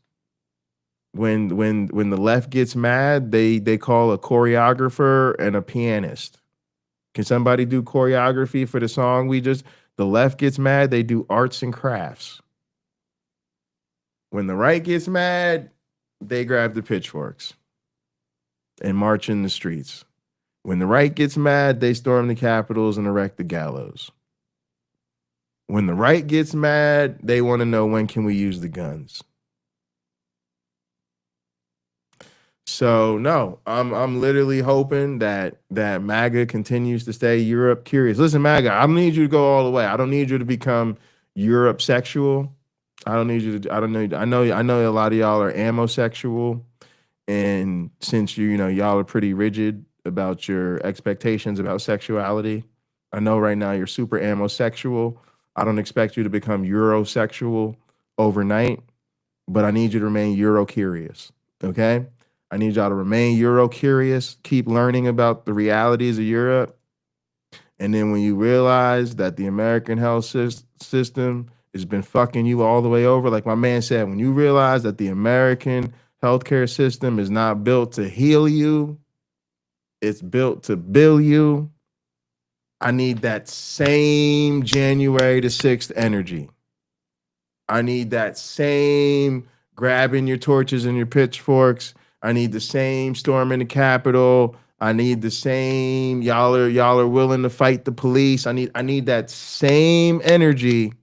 When the left gets mad, they call a choreographer and a pianist. Can somebody do choreography for the song the left gets mad, they do arts and crafts. When the right gets mad, they grab the pitchforks and march in the streets. When the right gets mad, they storm the capitals and erect the gallows. When the right gets mad, they want to know, when can we use the guns? So no, I'm literally hoping that MAGA continues to stay Europe curious. Listen, MAGA, I don't need you to go all the way. I don't need you to become Europe sexual. I know a lot of y'all are amosexual, and since y'all are pretty rigid about your expectations about sexuality, I know right now you're super amosexual. I don't expect you to become Eurosexual overnight, but I need you to remain Euro curious. Okay? I need y'all to remain Euro curious, keep learning about the realities of Europe. And then when you realize that the American health system has been fucking you all the way over, like my man said, when you realize that the American healthcare system is not built to heal you, it's built to bill you, I need that same January the 6th energy. I need that same grabbing your torches and your pitchforks. I need the same storm in the Capitol. I need the same y'all are willing to fight the police. I need that same energy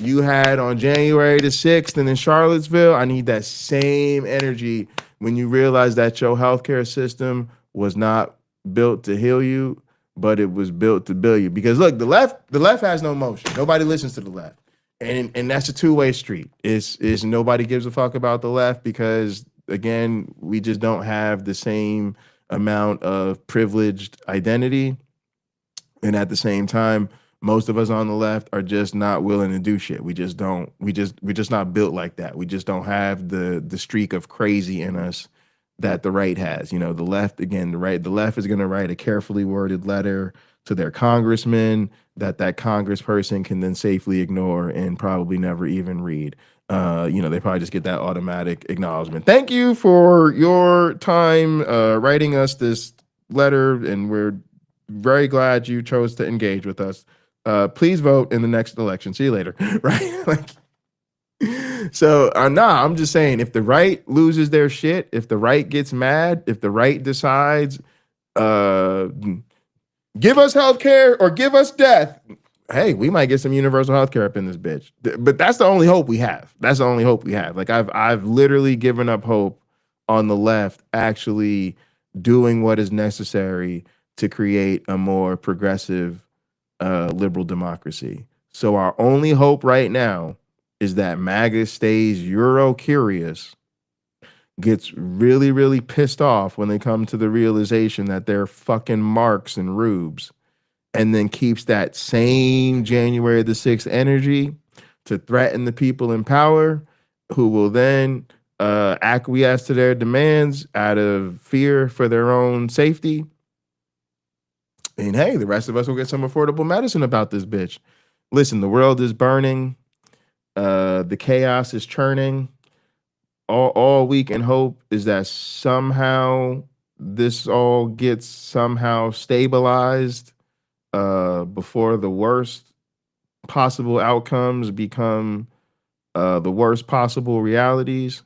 you had on January the 6th and in Charlottesville. I need that same energy when you realize that your healthcare system was not built to heal you, but it was built to bill you. Because look, the left has no motion. Nobody listens to the left. And that's a two-way street. Is nobody gives a fuck about the left because, again, we just don't have the same amount of privileged identity. And at the same time, most of us on the left are just not willing to do shit. We're just not built like that. We just don't have the streak of crazy in us that the right has. The left, the left is going to write a carefully worded letter to their congressman that congressperson can then safely ignore and probably never even read. They probably just get that automatic acknowledgement. Thank you for your time writing us this letter, and we're very glad you chose to engage with us. Please vote in the next election. See you later. Right? So I'm just saying, if the right loses their shit, if the right gets mad, if the right decides, give us healthcare or give us death, hey, we might get some universal healthcare up in this bitch. But that's the only hope we have. Like I've literally given up hope on the left actually doing what is necessary to create a more progressive liberal democracy. So our only hope right now is that MAGA stays Euro curious, gets really, really pissed off when they come to the realization that they're fucking marks and rubes, and then keeps that same January the 6th energy to threaten the people in power, who will then acquiesce to their demands out of fear for their own safety. And hey, the rest of us will get some affordable medicine about this bitch. Listen, the world is burning. The chaos is churning. All we can hope is that somehow this all gets somehow stabilized before the worst possible outcomes become the worst possible realities,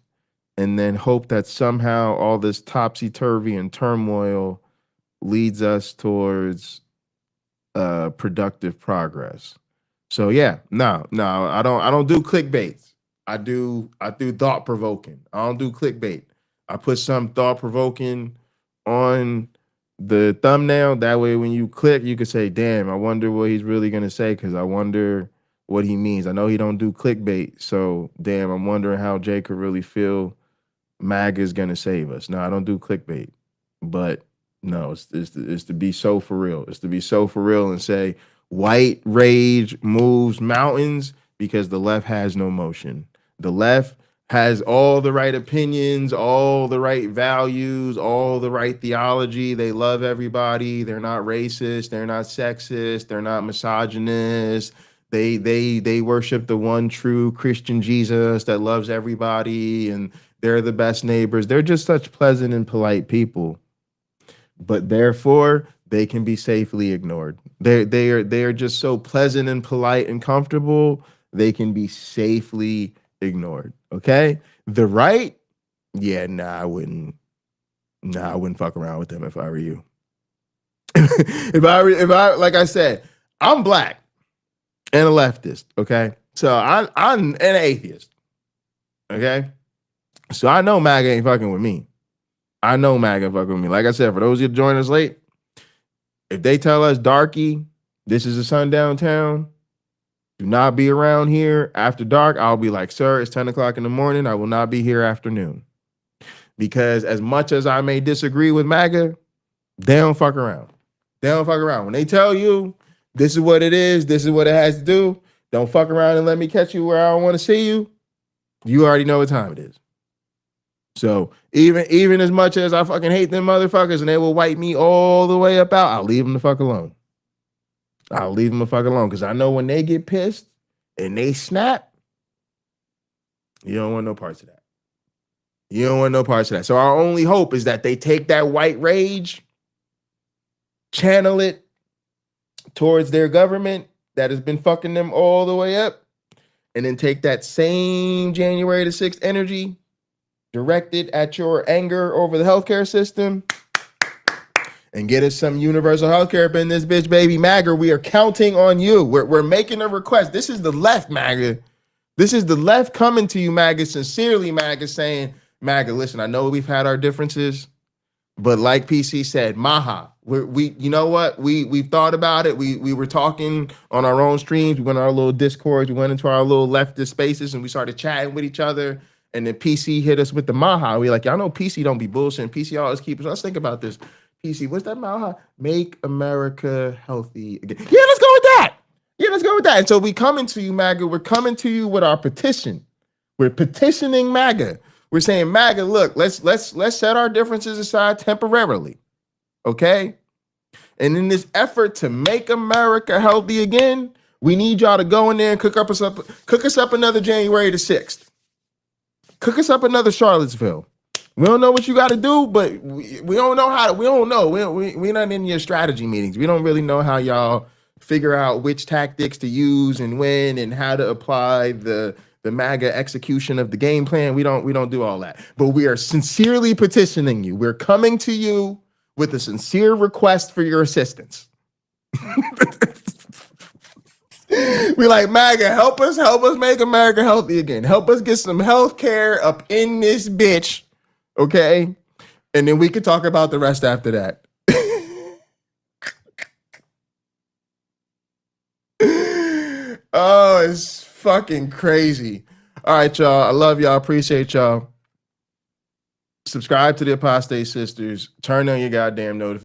and then hope that somehow all this topsy-turvy and turmoil leads us towards productive progress. So yeah, no, I don't do clickbaits. I do thought provoking. I don't do clickbait. I put some thought provoking on the thumbnail. That way, when you click, you can say, "Damn, I wonder what he's really gonna say," because I wonder what he means. I know he don't do clickbait, so damn, I'm wondering how Jay could really feel MAGA is gonna save us. No, I don't do clickbait, but no, it's to be so for real. It's to be so for real and say white rage moves mountains because the left has no motion. The left has all the right opinions, all the right values, all the right theology. They love everybody. They're not racist. They're not sexist. They're not misogynist. They worship the one true Christian Jesus that loves everybody, and they're the best neighbors. They're just such pleasant and polite people. But therefore, they can be safely ignored. They are just so pleasant and polite and comfortable. They can be safely ignored. Okay, the right, yeah, I wouldn't fuck around with them if I were you. if I like I said, I'm black and a leftist. Okay, so I'm an atheist. Okay, so I know MAGA ain't fucking with me. I know MAGA fucking with me. Like I said, for those of you joining us late, if they tell us, darky, this is a sundown town, do not be around here after dark, I'll be like, sir, it's 10 o'clock in the morning. I will not be here afternoon. Because as much as I may disagree with MAGA, they don't fuck around. They don't fuck around. When they tell you this is what it is, this is what it has to do, don't fuck around and let me catch you where I don't want to see you. You already know what time it is. So even as much as I fucking hate them motherfuckers and they will wipe me all the way up out, I'll leave them the fuck alone. I'll leave them the fuck alone because I know when they get pissed and they snap, you don't want no parts of that. You don't want no parts of that. So our only hope is that they take that white rage, channel it towards their government that has been fucking them all the way up, and then take that same January the 6th energy directed at your anger over the healthcare system and get us some universal healthcare up in this bitch, baby. MAGA, we are counting on you. We're making a request. This is the left, MAGA. This is the left coming to you, MAGA, sincerely, MAGA, saying, MAGA, listen, I know we've had our differences, but like PC said, Maha, we you know what? We've thought about it. We were talking on our own streams. We went on our little discords. We went into our little leftist spaces and we started chatting with each other. And then PC hit us with the Maha. We like, y'all know PC don't be bullshitting. PC always keep us. Let's think about this. PC, what's that Maha? Make America healthy again. Yeah, let's go with that. Yeah, let's go with that. And so we coming to you, MAGA. We're coming to you with our petition. We're petitioning MAGA. We're saying, MAGA, look, let's set our differences aside temporarily. Okay? And in this effort to make America healthy again, we need y'all to go in there and cook us up another January the 6th. Cook us up another Charlottesville. We don't know what you got to do, but we don't know how. We don't know. We're not in your strategy meetings. We don't really know how y'all figure out which tactics to use and when and how to apply the MAGA execution of the game plan. We don't do all that. But we are sincerely petitioning you. We're coming to you with a sincere request for your assistance. We like, MAGA, help us make America healthy again. Help us get some health care up in this bitch, okay? And then we can talk about the rest after that. Oh, it's fucking crazy. All right, y'all. I love y'all. Appreciate y'all. Subscribe to the Apostate Sisters. Turn on your goddamn notifications.